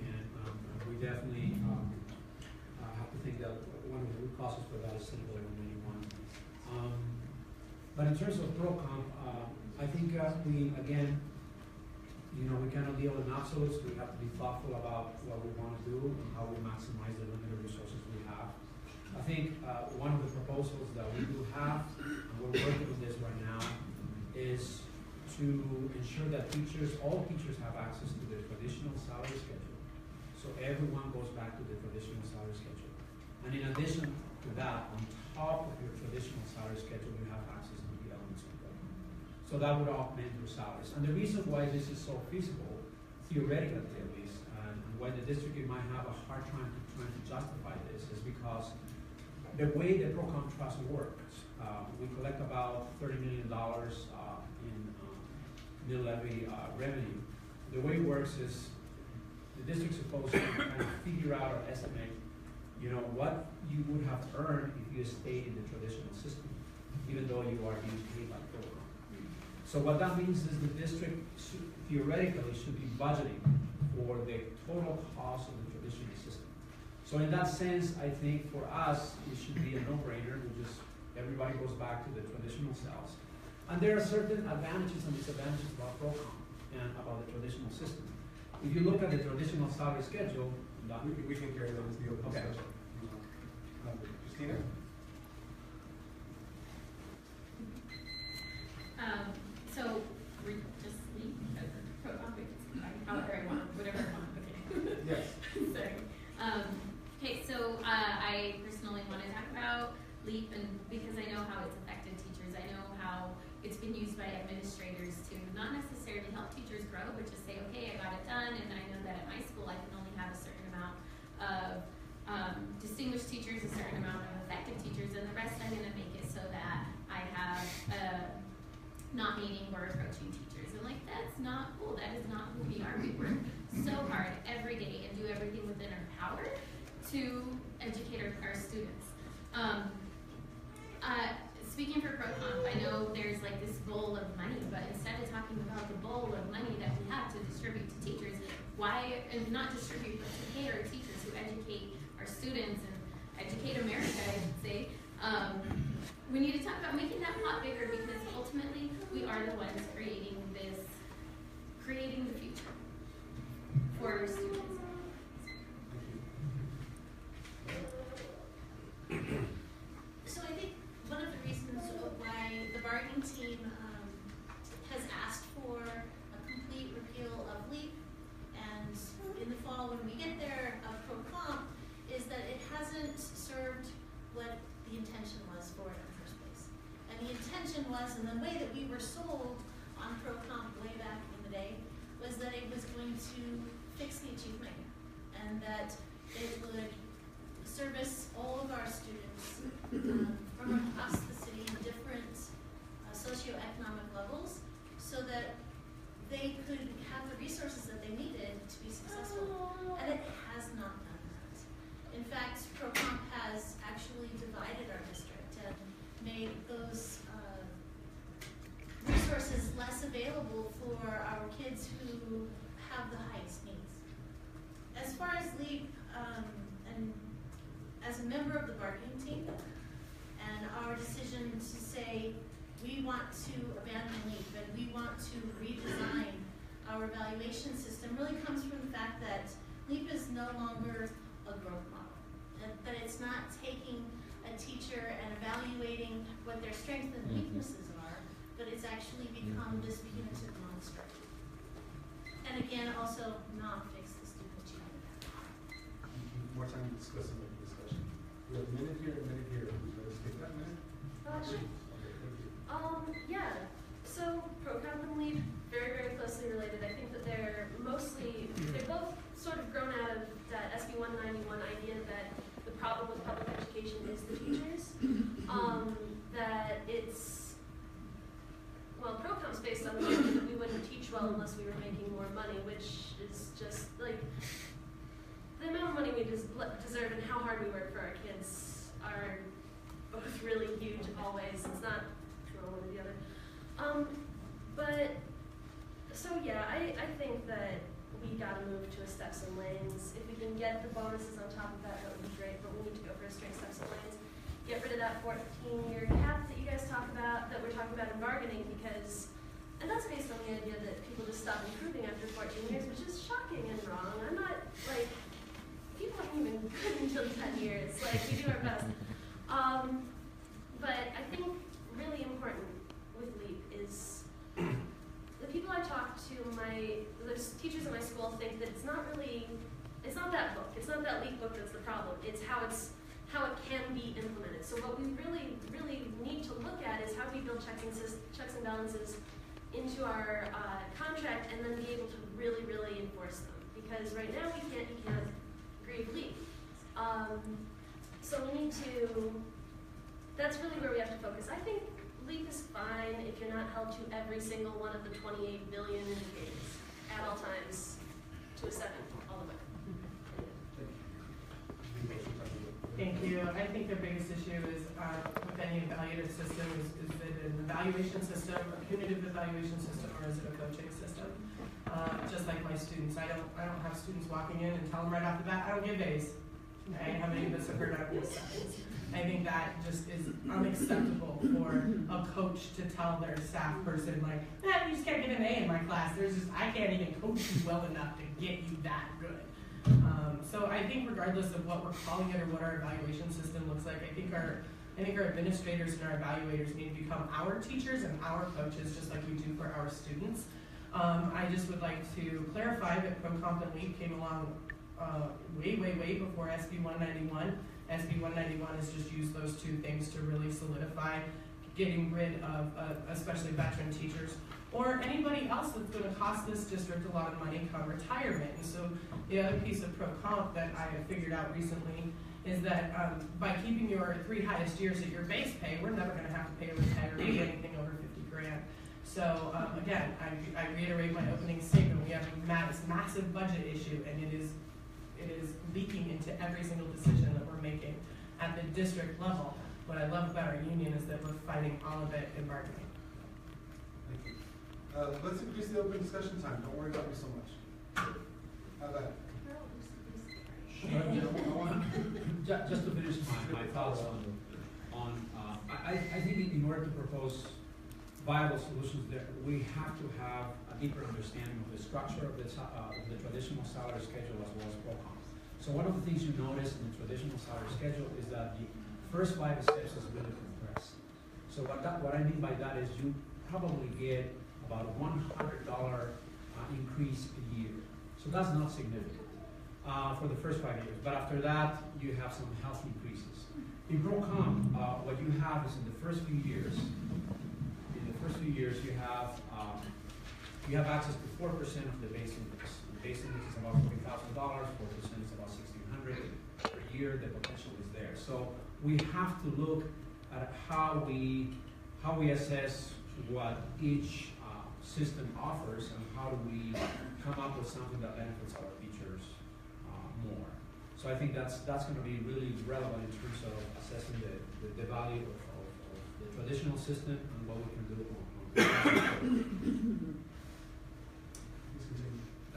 and we definitely have to think that one of the root causes for that is simple in many one. But in terms of ProComp, I think we again, we cannot deal in absolutes. We have to be thoughtful about what we want to do and how we maximize the limited resources we have. I think one of the proposals that we do have, and we're working on this right now, is to ensure that all teachers have access to the traditional salary schedule. So everyone goes back to the traditional salary schedule. And in addition to that, on top of your traditional salary schedule, you have access to the elements of program. So that would augment your salaries. And the reason why this is so feasible, theoretically at least, and why the district might have a hard time trying to justify this is because the way the ProComp Trust works, we collect about $30 million in mill levy revenue. The way it works is the district's supposed to kind of figure out or estimate, what you would have earned if you stayed in the traditional system, even though you are being paid by ProComp. So what that means is the district theoretically should be budgeting for the total cost of the traditional system. So in that sense, I think for us, it should be a no-brainer. Everybody goes back to the traditional cells. And there are certain advantages and disadvantages about ProComp and about the traditional system. If you look at the traditional salary schedule, We can carry that as the open Okay. discussion. Christina? So we just leave ProComp, however I want, whatever I want, okay. Yes. Sorry. Okay, so I personally want to talk about LEAP, and because I know how it's affected teachers. I know how it's been used by administrators to not necessarily help teachers grow, but just say, okay, I got it done, and I know that at my school I can only have a certain amount of distinguished teachers, a certain amount of effective teachers, and the rest I'm going to make it so that I have not meeting or approaching teachers. And like, that's not cool. That is not who we are. We work so hard every day and do everything within our power to educate our students. Speaking for ProComp, I know there's like this bowl of money, but instead of talking about the bowl of money that we have to distribute to teachers, why, and not distribute, but to pay our teachers who educate our students and educate America, I should say, we need to talk about making that pot bigger, because ultimately we are the ones creating the future for our students. So I think one of the reasons why the bargaining team has asked for a complete repeal of LEAP, and in the fall when we get there, ProComp, is that it hasn't served what the intention was for it in the first place. And the intention was, and the way that we were sold on ProComp way back in the day, was that it was going to fix the achievement, and that it would service all of our students from across the city in different socioeconomic levels, so that they could have the resources that they needed to be successful. And it has not done that. In fact, ProComp has actually divided our district and made those resources less available for our kids who have the highest needs. As far as LEAP, and as a member of the bargaining team, and our decision to say we want to abandon LEAP and we want to redesign our evaluation system really comes from the fact that LEAP is no longer a growth model. That it's not taking a teacher and evaluating what their strengths and weaknesses are, but it's actually become this punitive monster. And again, also not fix the student achievement gap. More time to discuss some of the discussion. We have a minute here, a minute here. Let's take that minute. Sure. Okay, thank you. Yeah. So ProComp and LEAP, very, very closely related. I think that they're both sort of grown out of that SB 191 idea that the problem with public education is the teachers. That it's, well, ProComp's based on the idea that we wouldn't teach well unless we were making more money, which is just like, the amount of money we deserve and how hard we work for our kids are both really huge always. It's not one or the other. So yeah, I think that we gotta move to a steps and lanes. If we can get the bonuses on top of that, that would be great, but we need to go for a straight steps and lanes. Get rid of that 14-year cap that you guys talk about, that we're talking about in bargaining, because, and that's based on the idea that people just stop improving after 14 years, which is shocking and wrong. I'm not, like, people aren't even good until 10 years. Like, we do our best. But I think really important with LEAP is the people I talk to, there's teachers in my school think that it's not that book, it's not that LEAP book that's the problem, it's how it can be implemented. So what we really, really need to look at is how we build checks and balances into our contract, and then be able to really, really enforce them. Because right now you can't grieve LEAP. So we need to, that's really where we have to focus. I think LEAP is fine if you're not held to every single one of the 28 billion indicators at all times to a second, all the way. Thank you. I think the biggest issue is with any evaluative system is it an evaluation system, a punitive evaluation system, or is it a coaching system? Just like my students, I don't have students walking in and tell them right off the bat, I don't give A's. Okay? How many of us have heard out of this sentence? I think that just is unacceptable for a coach to tell their staff person, like, you just can't get an A in my class. I can't even coach you well enough to get you that good. So I think regardless of what we're calling it or what our evaluation system looks like, I think our administrators and our evaluators need to become our teachers and our coaches, just like we do for our students. I just would like to clarify that ProComp and LEAP came along way, way, way before SB 191. SB 191 has just used those two things to really solidify getting rid of especially veteran teachers or anybody else that's going to cost this district a lot of money come retirement. And so the other piece of ProComp that I have figured out recently is that by keeping your 3 highest years at your base pay, we're never going to have to pay a retiree anything over 50 grand. So again, I reiterate my opening statement. We have this massive budget issue, and it is leaking into every single decision that we're making at the district level. What I love about our union is that we're fighting all of it in bargaining. Thank you. Let's increase the open discussion time. Don't worry about me so much. How about it? Just to finish my thoughts I think in order to propose viable solutions, that we have to have a deeper understanding of the structure of the traditional salary schedule as well as ProCom. So one of the things you notice in the traditional salary schedule is that the first 5 steps is really compressed. So what I mean by that is you probably get about a $100 increase a year. So that's not significant for the first 5 years. But after that, you have some health increases. In ProCom, what you have is in the first few years, you have access to 4% of the base index. The base index is about $40,000, 4% is about $1,600 per year. The potential is there. So we have to look at how we assess what each system offers and how do we come up with something that benefits our teachers more. So I think that's going to be really relevant in terms of assessing the value of the traditional system and what we can do on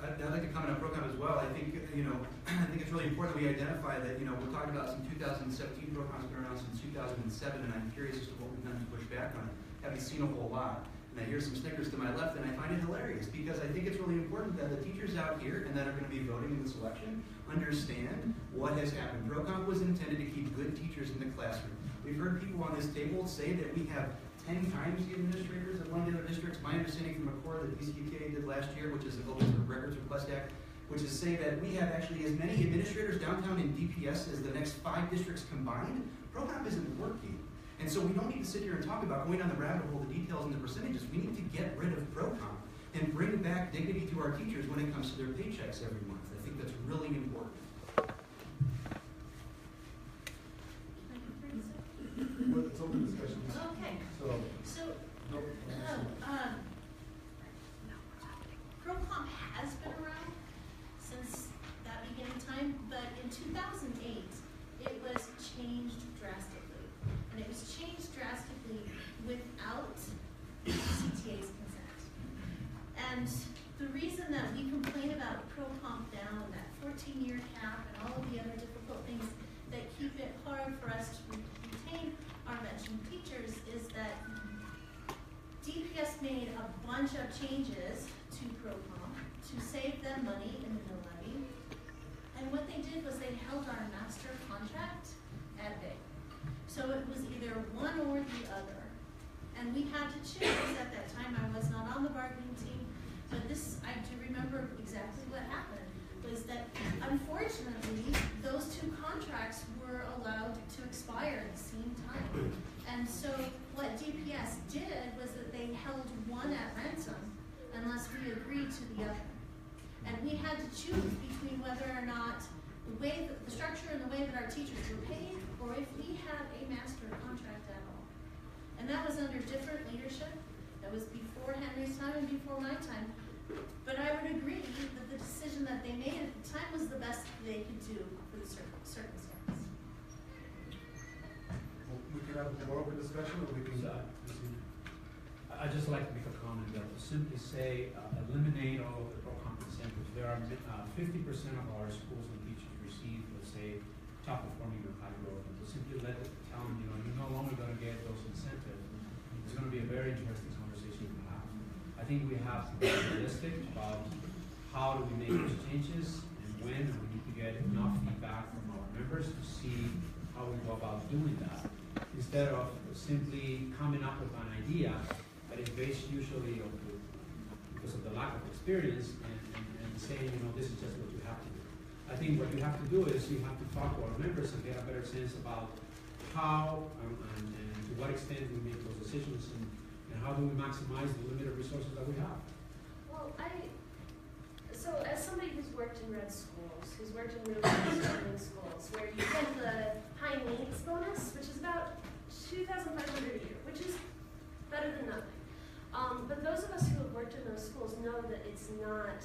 I'd like to comment on ProCom as well. I think it's really important that we identify that we're talking about some 2017 ProCom's been around since 2007, and I'm curious as to what we've done to push back on it. Haven't seen a whole lot. And I hear some snickers to my left, and I find it hilarious because I think it's really important that the teachers out here and that are going to be voting in this election understand what has happened. ProCom was intended to keep good teachers in the classroom. We've heard people on this table say that we have 10 times the administrators of one of the other districts. My understanding from a core that DCTA did last year, which is the Open Records Request Act, which is say that we have actually as many administrators downtown in DPS as the next 5 districts combined. ProCom isn't working. And so we don't need to sit here and talk about going down the rabbit hole, the details and the percentages. We need to get rid of ProCom and bring back dignity to our teachers when it comes to their paychecks every month. I think that's really important. Well, it's open discussion. Okay. So, ProCom has been around since that beginning time, but in 2008, it was changed drastically. And it was changed drastically without DCTA's consent. And the reason that we complain about ProCom down, that 14-year cap, and all of the other difficult things that keep it hard for us to retain our veteran teachers is that DPS made a bunch of changes to ProCom to save them money in the mill levy. And what they did was they held our master contract at bay. So it was either one or the other. And we had to choose at that time. I was not on the bargaining team, but this, I do remember exactly what happened, was that unfortunately, those 2 contracts were allowed to expire at the same time. And so what DPS did was that they held one at ransom unless we agreed to the other. And we had to choose between whether or not the structure and the way that our teachers were paid, or if we had a master contract at all. And that was under different leadership. That was before Henry's time and before my time. But I would agree that the decision that they made at the time was the best they could do for the circumstance. Well, we can have more open discussion, or we can. I'd just like to make a comment that to simply say eliminate all of the ProCom incentives. There are 50% of our schools and teachers receive, let's say, top performing or high growth. And to simply tell them, you're no longer going to get those incentives, it's going to be a very interesting conversation to have. I think we have to be realistic about how do we make those changes and when, and we need to get enough feedback from our members to see how we go about doing that, instead of simply coming up with an idea that is based usually on because of the lack of experience and saying, this is just what you have to do. I think what you have to do is you have to talk to our members and get a better sense about how and to what extent we make those decisions and how do we maximize the limited resources that we have. Well, so as somebody who's worked in red schools, who's worked in really struggling schools, where you get the high needs bonus, which is about $2,500 a year, which is better than nothing. But those of us who have worked in those schools know that it's not,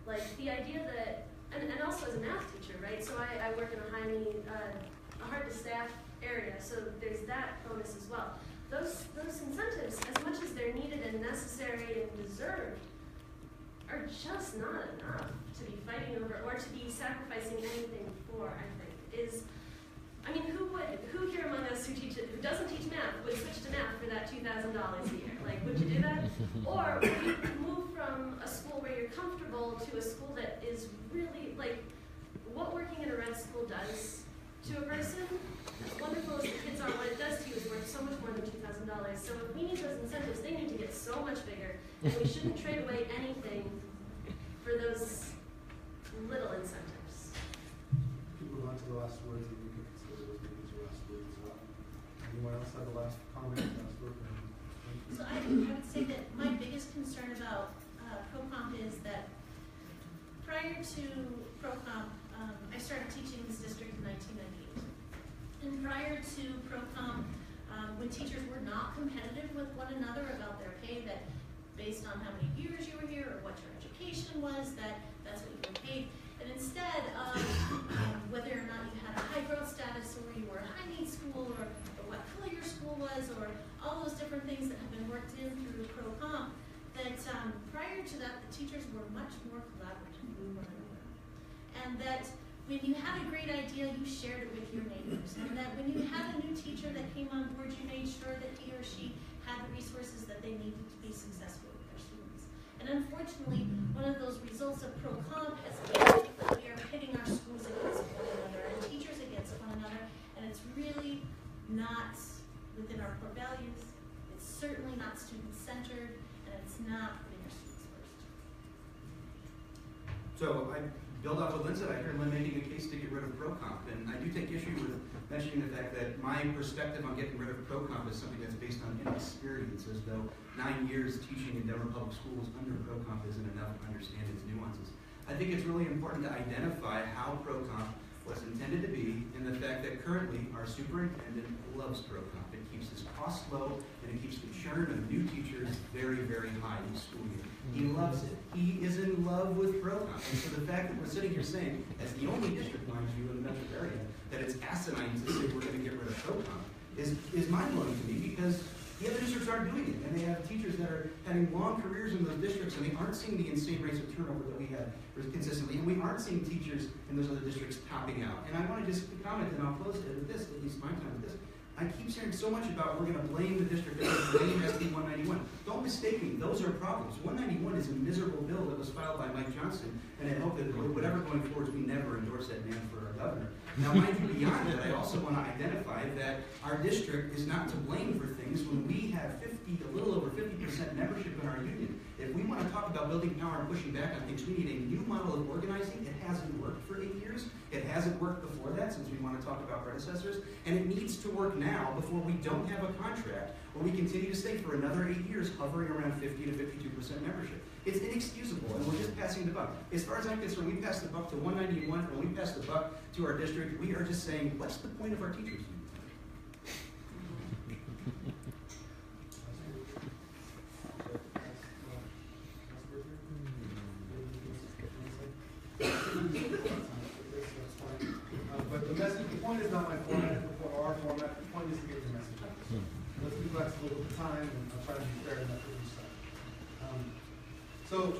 like, the idea that, and also as a math teacher, right? So I work in a high need, a hard to staff area, so there's that bonus as well. Those incentives, as much as they're needed and necessary and deserved, are just not enough to be fighting over or to be sacrificing anything for, I think, I mean, who here among us who doesn't teach math would switch to math for that $2,000 a year? Like, would you do that? Or would you move from a school where you're comfortable to a school that is really, like, what working in a red school does to a person, as wonderful as the kids are, what it does to you is worth so much more than $2,000. So if we need those incentives, they need to get so much bigger, and we shouldn't trade away anything for those little incentives. Move on to the last words, and you can consider those maybe your last words as well. Anyone else have the last comment, last word? So I would say that my biggest concern about ProComp is that prior to ProComp, I started teaching in this district in 1998. And prior to ProComp, when teachers were not competitive with one another about their pay, that based on how many years you were here or what your education was, that's what you were paid. And instead of whether or not you had a high growth status or you were a high need school or what color your school was or all those different things that have been worked in through ProComp, that prior to that, the teachers were much more collaborative with one another. And that when you had a great idea, you shared it with your neighbors. And that when you had a new teacher that came on board, you made sure that he or she had the resources that they needed to be successful with their students. And unfortunately, one of those results of ProComp has been that we are pitting our schools against one another and teachers against one another, and it's really not within our core values. It's certainly not student-centered, and it's not putting our students first. So I build off what Lynn said. I hear Lynn making a case to get rid of ProComp, and I do take issue with mentioning the fact that my perspective on getting rid of ProComp is something that's based on inexperience, as though 9 years teaching in Denver Public Schools under ProComp isn't enough to understand its nuances. I think it's really important to identify how ProComp was intended to be, and the fact that currently our superintendent loves ProComp. It keeps his costs low, and it keeps the churn of new teachers very, very high each school year. He loves it. He is in love with ProComp. And so the fact that we're sitting here saying, as the only district, mind you, in the metro area, that it's asinine to say we're going to get rid of ProComp is mind-blowing to me, because the other districts aren't doing it, and they have teachers that are having long careers in those districts, and they aren't seeing the insane rates of turnover that we had consistently, and we aren't seeing teachers in those other districts topping out. And I want to just comment, and I'll close it with this, at least my time with this. I keep hearing so much about we're going to blame the district, blame SB 191. Don't mistake me, those are problems. 191 is a miserable bill that was filed by Mike Johnson, and I hope that whatever going forward, we never endorse that man for our governor. Now, mind you, beyond that, I also want to identify that our district is not to blame for things when we have a little over 50% membership in our union. If we want to talk about building power and pushing back on things, we need a new model of organizing. It hasn't worked for 8 years. It hasn't worked before that, since we want to talk about predecessors. And it needs to work now before we don't have a contract where we continue to stay for another 8 years hovering around 50 to 52% membership. It's inexcusable, and we're just passing the buck. As far as I'm concerned, we pass the buck to 191, and when we pass the buck to our district, we are just saying, what's the point of our teachers? But the message, the point is not my format or our format. The point is to get the message out. Let's be flexible with the time, and I'll try to be fair enough with each side. So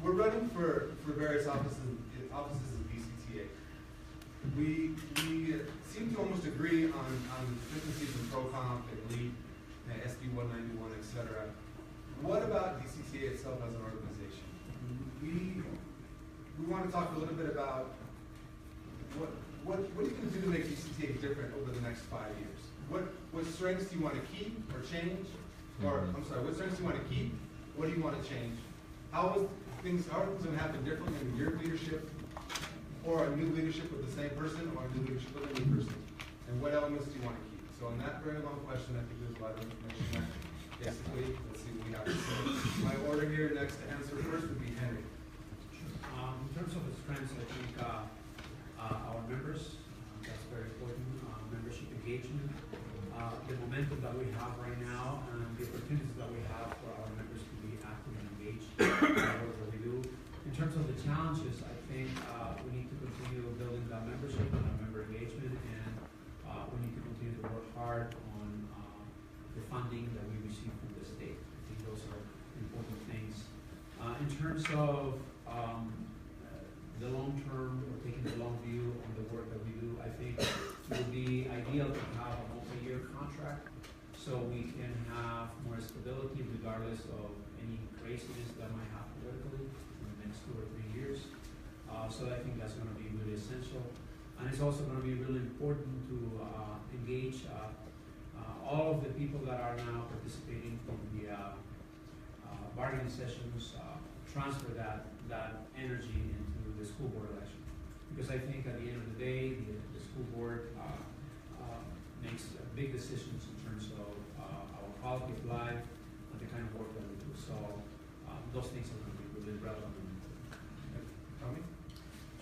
we're running for various offices of DCTA. We seem to almost agree on deficiencies in ProComp and LEAP, and SB 191, etc. What about DCTA itself as an organization? We want to talk a little bit about what are you going to do to make DCTA different over the next 5 years? What strengths do you want to keep or change? Or I'm sorry, what strengths do you want to keep? What do you want to change? How are things going to happen differently in your leadership, or a new leadership with the same person, or a new leadership with a new person? And what elements do you want to keep? So in that very long question, I think there's a lot of information there. Basically, let's see what we have to say. My order here next to answer first would be Henry. In terms of the strengths, I think our members, that's very important, membership engagement. the momentum that we have right now and the opportunities that we have for our members to be active and engaged in the work that we do. In terms of the challenges, I think we need to continue building that membership and our member engagement, and we need to continue to work hard on the funding that we receive from the state. I think those are important things. In terms of the long term, or taking the long view on the work that we do, I think it would be ideal to have a multi-year contract so we can have more stability regardless of any craziness that might happen politically in the next 2 or 3 years. So I think that's going to be really essential. And it's also going to be really important to engage all of the people that are now participating in the bargaining sessions, transfer that energy into the school board election. Because I think at the end of the day, the school board makes big decisions in terms of our quality of life and the kind of work that we do. So those things are going to be really relevant. Tommy?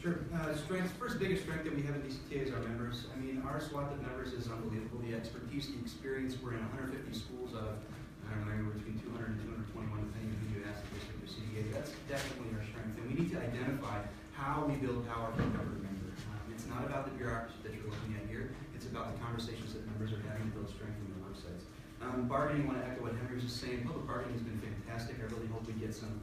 Sure. Strengths. First biggest strength that we have in DCTA is our members. I mean, our swath of members is unbelievable. The expertise, the experience. We're in 150 schools out of, I don't know, between 200 and 221, depending on who you ask, district or CDA. That's definitely our strength. And we need to identify how we build power from member to member. It's not about the bureaucracy that you're looking at here. It's about the conversations that members are having to build strength in their work sites. Bargaining, I want to echo what Henry was just saying. Public bargaining has been fantastic. I really hope we get some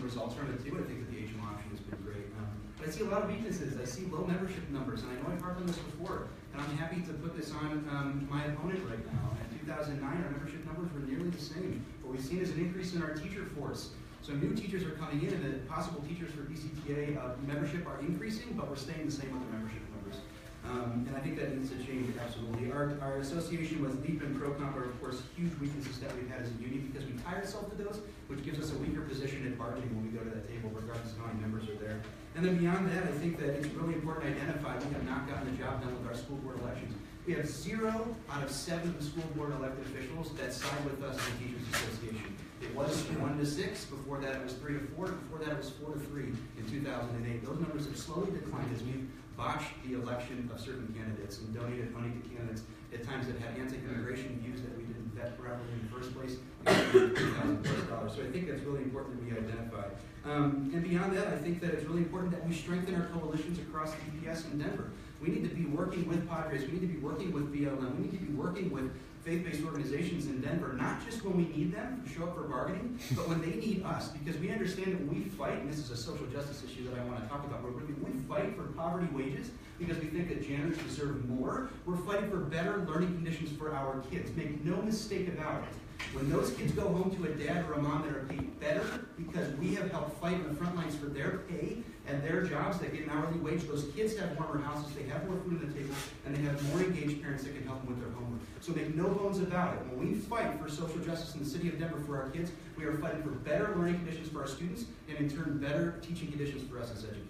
results from it too. I think that the HMO option has been great. But I see a lot of weaknesses. I see low membership numbers, and I know I've harped on this before, and I'm happy to put this on my opponent right now. In 2009, our membership numbers were nearly the same. What we've seen is an increase in our teacher force. So new teachers are coming in, and the possible teachers for DCTA membership are increasing, but we're staying the same with the membership numbers. And I think that needs to change absolutely. Our association with LEAP and ProComp are, of course, huge weaknesses that we've had as a union because we tie ourselves to those, which gives us a weaker position in bargaining when we go to that table, regardless of how many members are there. And then beyond that, I think that it's really important to identify we have not gotten the job done with our school board elections. We have 0 out of 7 of the school board elected officials that side with us as a teachers association. It was 1 to 6. Before that, it was 3 to 4. Before that, it was 4 to 3 in 2008. Those numbers have slowly declined as we've botched the election of certain candidates and donated money to candidates at times that had anti-immigration views that we didn't vet properly in the first place. $2,000. So I think that's really important that we identify. And beyond that, I think that it's really important that we strengthen our coalitions across the DPS in Denver. We need to be working with Padres. We need to be working with BLM. We need to be working with faith-based organizations in Denver, not just when we need them to show up for bargaining, but when they need us, because we understand that when we fight, and this is a social justice issue that I want to talk about, but when we fight for poverty wages because we think that janitors deserve more, we're fighting for better learning conditions for our kids. Make no mistake about it. When those kids go home to a dad or a mom that are paid better because we have helped fight on the front lines for their pay and their jobs that get an hourly wage, those kids have warmer houses, they have more food on the table, and they have more engaged parents that can help them with their homework. So make no bones about it. When we fight for social justice in the city of Denver for our kids, we are fighting for better learning conditions for our students and in turn better teaching conditions for us as educators.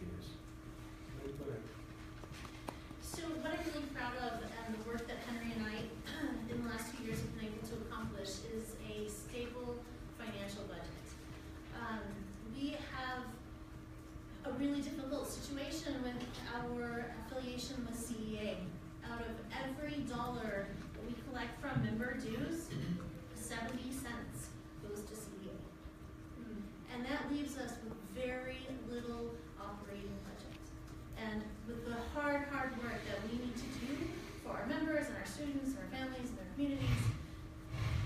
So what I'm really proud of and the work that Henry and I in the last 2 years have been able to accomplish is a stable financial budget. We have a really difficult situation with our affiliation with CEA. Out of every dollar that we collect from member dues, 70 cents goes to CEA. And that leaves us with very little operating budget. And with the hard work that we need to do for our members and our students, our families, and our communities,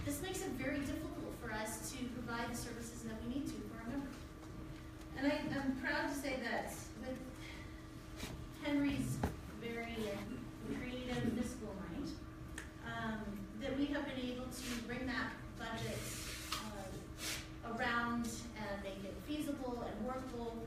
this makes it very difficult for us to provide the services that we need to for our members. And I'm proud to say that with Henry's very creative fiscal mind, that we have been able to bring that budget around and make it feasible and workable.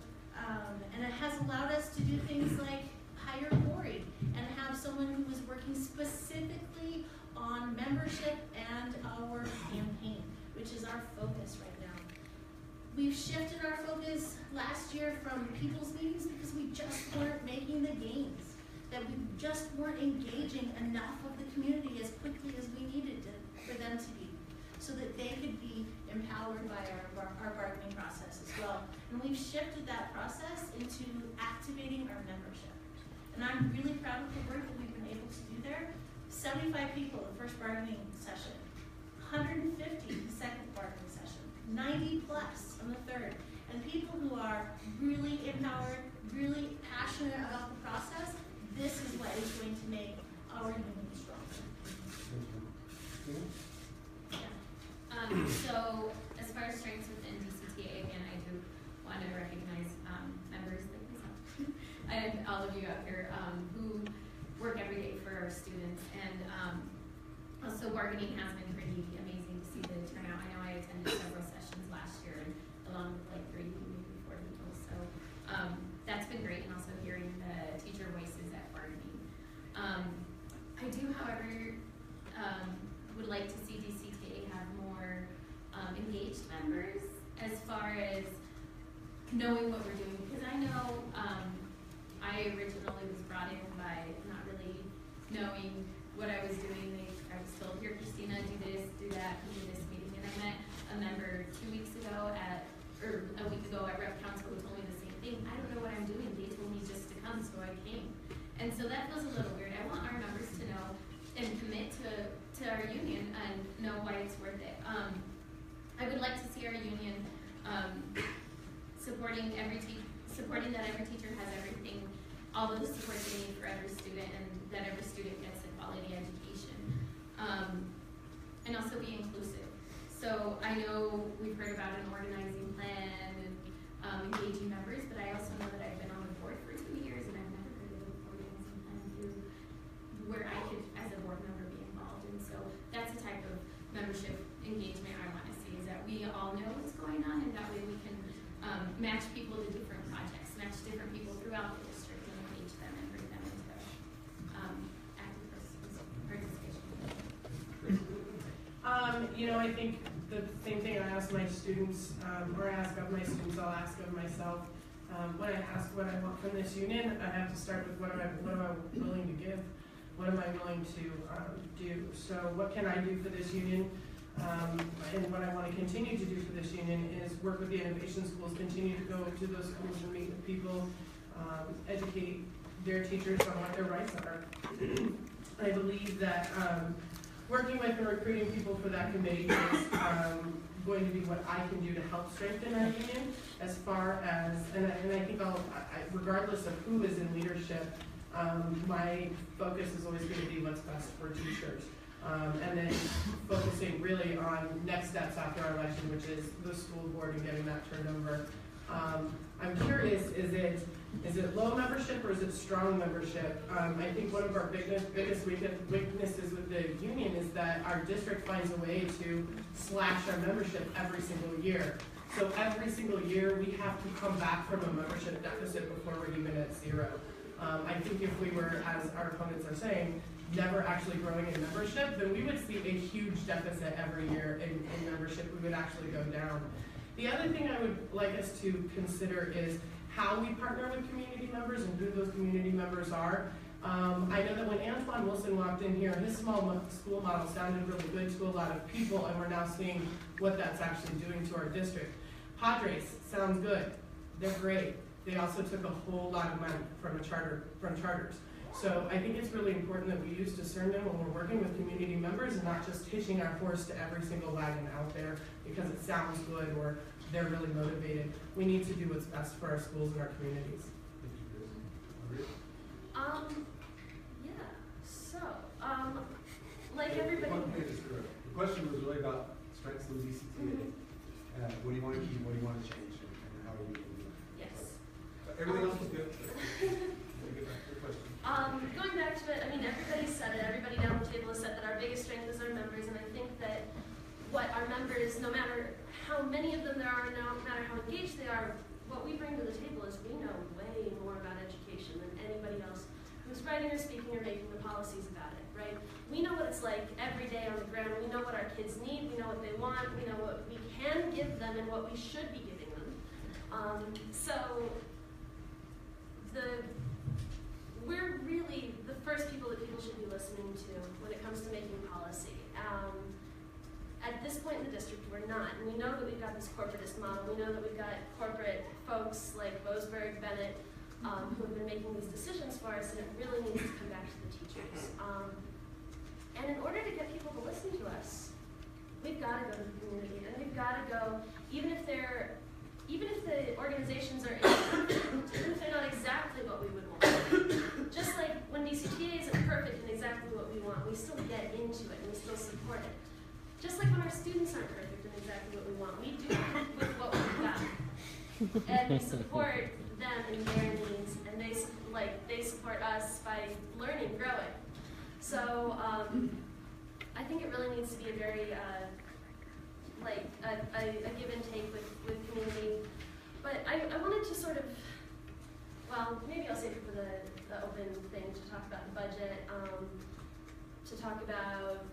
And it has allowed us to do things like hire Lori and have someone who is working specifically on membership and our campaign, which is our focus right now. We've shifted our focus last year from people's meetings because we just weren't making the gains, that we just weren't engaging enough of the community as quickly as we needed for them to be, so that they could be empowered by our bargaining process as well. And we've shifted that process into activating our membership. And I'm really proud of the work that we've been able to do there. 75 people the first bargaining session, 150 the second bargaining session, 90 plus on the third, and people who are really empowered, really passionate about the process. This is what is going to make our union strong. So as far as strengths within DCTA, again, I do want to recognize members like myself and all of you out here who work every day for our students. And also bargaining has been pretty amazing to see the turnout. I know I attended several sessions last year, and along with like 3, maybe 4 people. So that's been great, and also hearing the teacher voices at bargaining. I do, however, would like to see DCTA have more engaged members as far as knowing what we're doing, because I know I originally was brought in by not really knowing what I was doing. I was told, here, Christina, do this, do that, come to this meeting. And I met a member 2 weeks ago or a week ago at Rep Council who told me the same thing. I don't know what I'm doing. They told me just to come, so I came. And so that feels a little weird. I want our members to know and commit to our union and know why it's worth it. I would like to see our union supporting that every teacher has everything, all of the support they need for every student, and that every student gets a quality education. And also be inclusive. So I know we've heard about an organizing plan and engaging members, but I also know that I've been on the board for 2 years and I've never heard of an organizing plan where I could, as a board member, be involved. And so that's the type of membership engagement I want to see, is that we all know what's going on, and that way we can match people to different projects, match different people throughout the district, and engage them and bring them into active participation. I think the same thing I ask my students, or I ask of my students, I'll ask of myself. When I ask what I want from this union, I have to start with what am I willing to give? What am I willing to do? So what can I do for this union? And what I want to continue to do for this union is work with the innovation schools, continue to go to those schools and meet with people, educate their teachers on what their rights are. I believe that working with and recruiting people for that committee is going to be what I can do to help strengthen our union, as far as, and I think regardless of who is in leadership, my focus is always going to be what's best for teachers. And then focusing really on next steps after our election, which is the school board and getting that turned over. I'm curious, is it low membership or is it strong membership? I think one of our biggest weaknesses with the union is that our district finds a way to slash our membership every single year. So every single year we have to come back from a membership deficit before we're even at 0. I think if we were, as our opponents are saying, never actually growing in membership, then we would see a huge deficit every year in membership. We would actually go down. The other thing I would like us to consider is how we partner with community members and who those community members are. I know that when Antoine Wilson walked in here, his small school model sounded really good to a lot of people, and we're now seeing what that's actually doing to our district. Padres sounds good. They're great. They also took a whole lot of money from charters. So I think it's really important that we use discernment when we're working with community members and not just hitching our horse to every single wagon out there because it sounds good or they're really motivated. We need to do what's best for our schools and our communities. Like everybody. The question was really about strengths of the DCTA. What do you want to keep? What do you want to change? And how are you going to do that? Yes. Everything else was good. Going back to it, I mean, everybody said it. Everybody down the table has said that our biggest strength is our members, and I think that what our members, no matter how many of them there are, no matter how engaged they are, what we bring to the table is we know way more about education than anybody else who's writing or speaking or making the policies about it, right? We know what it's like every day on the ground. We know what our kids need. We know what they want. We know what we can give them and what we should be giving them. We're really the first people that people should be listening to when it comes to making policy. At this point in the district, we're not. And we know that we've got this corporatist model. We know that we've got corporate folks like Boasberg, Bennett, who have been making these decisions for us, and it really needs to come back to the teachers. And in order to get people to listen to us, we've got to go to the community, and we've got to go, even if the organizations are imperfect, even if they're not exactly what we would want. Just like when DCTA isn't perfect and exactly what we want, we still get into it and we still support it. Just like when our students aren't perfect and exactly what we want, we do it with what we've got. And we support them in their needs, and they support us by learning, growing. So I think it really needs to be a very a give and take with community. But I wanted to sort of, well, maybe I'll save it for the open thing to talk about the budget, to talk about,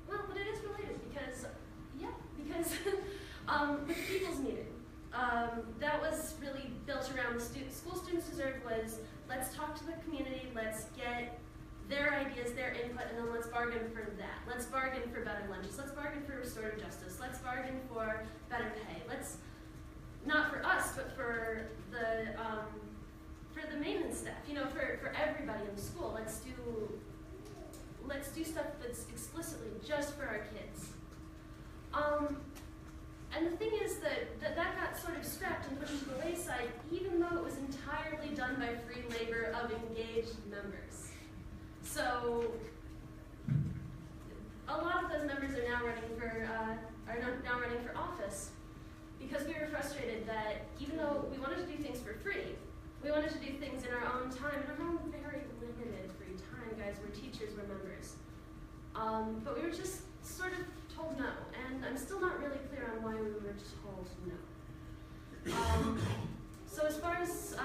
well, but it is related because the people's meeting, that was really built around the School Students Deserve was, let's talk to the community, let's get their ideas, their input, and then let's bargain for that. Let's bargain for better lunches. Let's bargain for restorative justice. Let's bargain for better pay. Let's, not for us, but for the maintenance staff, for everybody in the school. Let's do stuff that's explicitly just for our kids. And the thing is that got sort of scrapped and pushed to the wayside, even though it was entirely done by free labor of engaged members. So a lot of those members are now running for office because we were frustrated that even though we wanted to do things for free, we wanted to do things in our own time, in our own very limited free time, guys. We're teachers, we're members. But we were just sort of told no, and I'm still not really clear on why we were told no. So as far as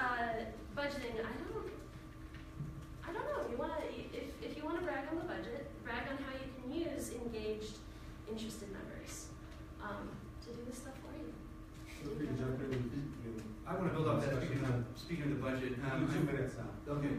budgeting, I don't know. If you want to brag on the budget, brag on how you can use engaged, interested members to do this stuff for you. I want to build off that. Speaking of the budget, 2 minutes now. Okay.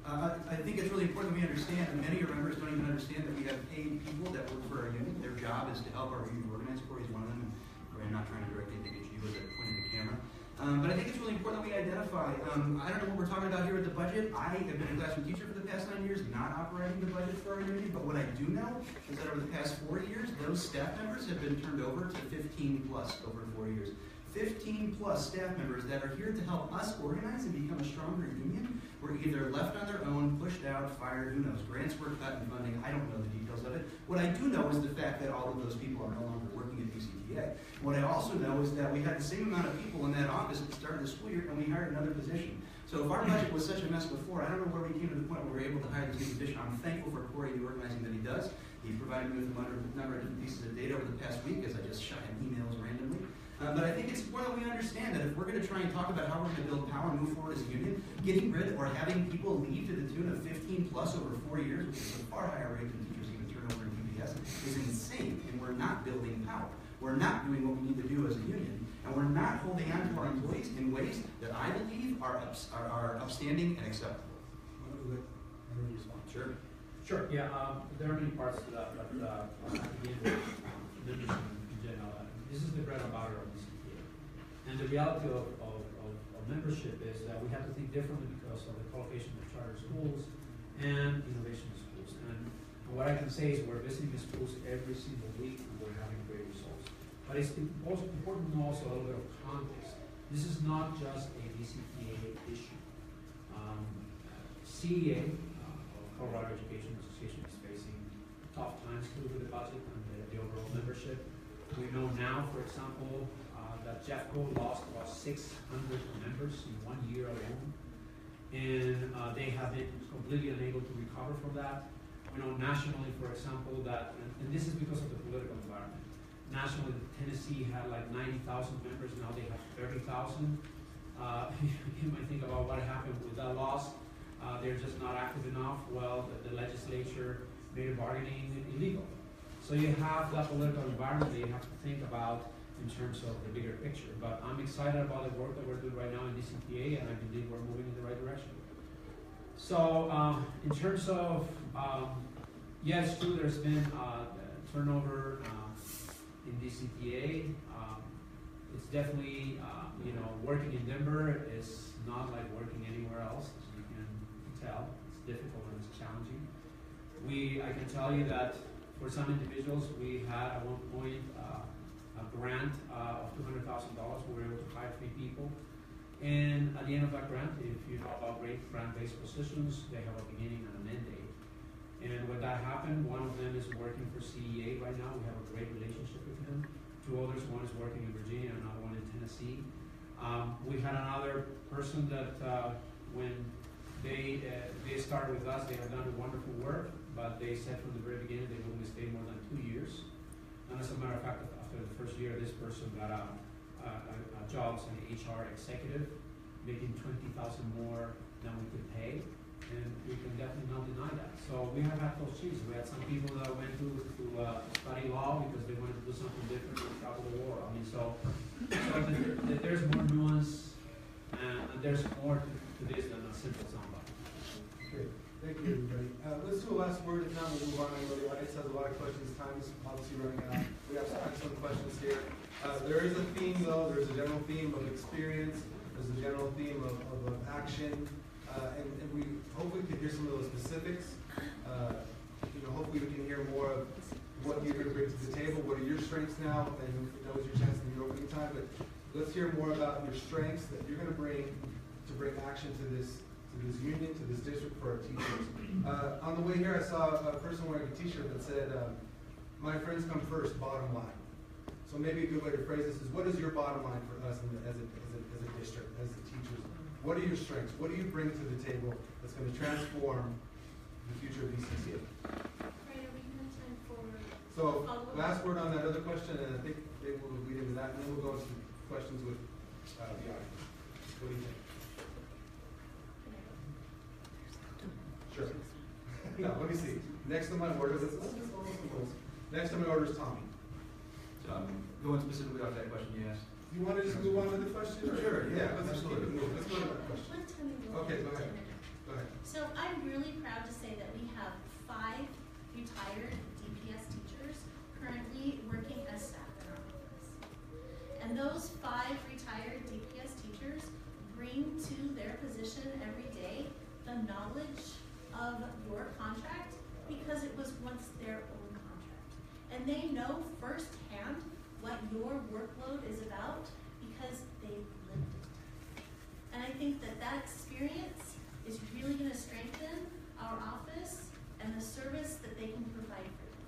I think it's really important that we understand, and many of our members don't even understand that we have paid people that work for our union. Their job is to help our union organize. Corey's one of them. Corey, I'm not trying to direct anything at you as I point at the camera. But I think it's really important that we identify. I don't know what we're talking about here with the budget. I have been a classroom teacher for the past 9 years, not operating the budget for our union. But what I do know is that over the past 4 years, those staff members have been turned over to 15 plus over 4 years. 15 plus staff members that are here to help us organize and become a stronger union were either left on their own, pushed out, fired, who knows, grants were cut in funding, I don't know the details of it. What I do know is the fact that all of those people are no longer working at DCTA. What I also know is that we had the same amount of people in that office at the start of the school year and we hired another position. So if our budget was such a mess before, I don't know where we came to the point where we were able to hire this new position. I'm thankful for Corey and the organizing that he does. He provided me with a number of different pieces of data over the past week as I just shot him emails randomly. But I think it's important that we understand that if we're going to try and talk about how we're going to build power and move forward as a union, getting rid or having people leave to the tune of 15 plus over 4 years, which is a far higher rate than teachers even turn over in PBS, is insane. And we're not building power. We're not doing what we need to do as a union. And we're not holding on to our employees in ways that I believe are upstanding and acceptable. Sure. Sure. Yeah. There are many parts to that, but this is the bread and butter of DCTA. And the reality of membership is that we have to think differently because of the qualification of charter schools and innovation schools. And what I can say is we're visiting the schools every single week and we're having great results. But it's also important to know also a little bit of context. This is not just a DCTA issue. CEA, Colorado Education Association, is facing tough times too with the budget and the overall membership. We know now, for example, that JEFCO lost about 600 members in 1 year alone, and they have been completely unable to recover from that. We know nationally, for example, that, and this is because of the political environment, nationally Tennessee had like 90,000 members, now they have 30,000. You might think about what happened with that loss. They're just not active enough. Well, the legislature made bargaining illegal. So you have that political environment that you have to think about in terms of the bigger picture. But I'm excited about the work that we're doing right now in DCTA, and I believe we're moving in the right direction. So in terms of, yeah, it's true there's been turnover in DCTA. It's definitely, working in Denver is not like working anywhere else, as you can tell. It's difficult and it's challenging. I can tell you that for some individuals, we had at one point a grant of $200,000. We were able to hire 3 people. And at the end of that grant, if you know about grant-based positions, they have a beginning and an end date. And when that happened, one of them is working for CEA right now. We have a great relationship with him. 2 others, one is working in Virginia, another one in Tennessee. We had another person that when they started with us, they have done wonderful work, but they said from the very beginning they wouldn't stay more than 2 years. And as a matter of fact, after the first year, this person got a job as an HR executive, making $20,000 more than we could pay, and we can definitely not deny that. So we have had those changes. We had some people that went to study law because they wanted to do something different and travel the world. I mean, so there's more nuance, and there's more to this than a simple soundbite. Great. Thank you, everybody. Let's do a last word, and now we'll move on. I know the audience has a lot of questions. Time is obviously running out. We have some questions here. There is a theme, though. There's a general theme of experience. There's a general theme of action. And we hopefully can hear some of those specifics. Hopefully we can hear more of what you're going to bring to the table. What are your strengths now? And that was your chance in your opening time. But let's hear more about your strengths that you're going to bring action to this union, to this district for our teachers. On the way here, I saw a person wearing a T-shirt that said, "My friends come first, bottom line." So maybe a good way to phrase this is, what is your bottom line for us as a district, as the teachers? What are your strengths? What do you bring to the table that's going to transform the future of DCTA? Right, are we going to have time for So, follow-up? last word on that other question, and I think maybe we'll lead into that, and then we'll go into questions with the audience. What do you think? Sure. No, let me see. Next on my order, next on my order is Tommy. So I'm going specifically off that question you asked. You want to just move on to the question? Or? Sure, yeah, Let's just keep it moving. Let's go to that question. Let Tommy go. Okay, go ahead. Go ahead. So I'm really proud to say that we have 5 retired DPS teachers currently working as staff in our office. And those 5 retired DPS teachers bring to their position every day the knowledge of your contract because it was once their own contract. And they know firsthand what your workload is about because they've lived it. And I think that experience is really going to strengthen our office and the service that they can provide for you.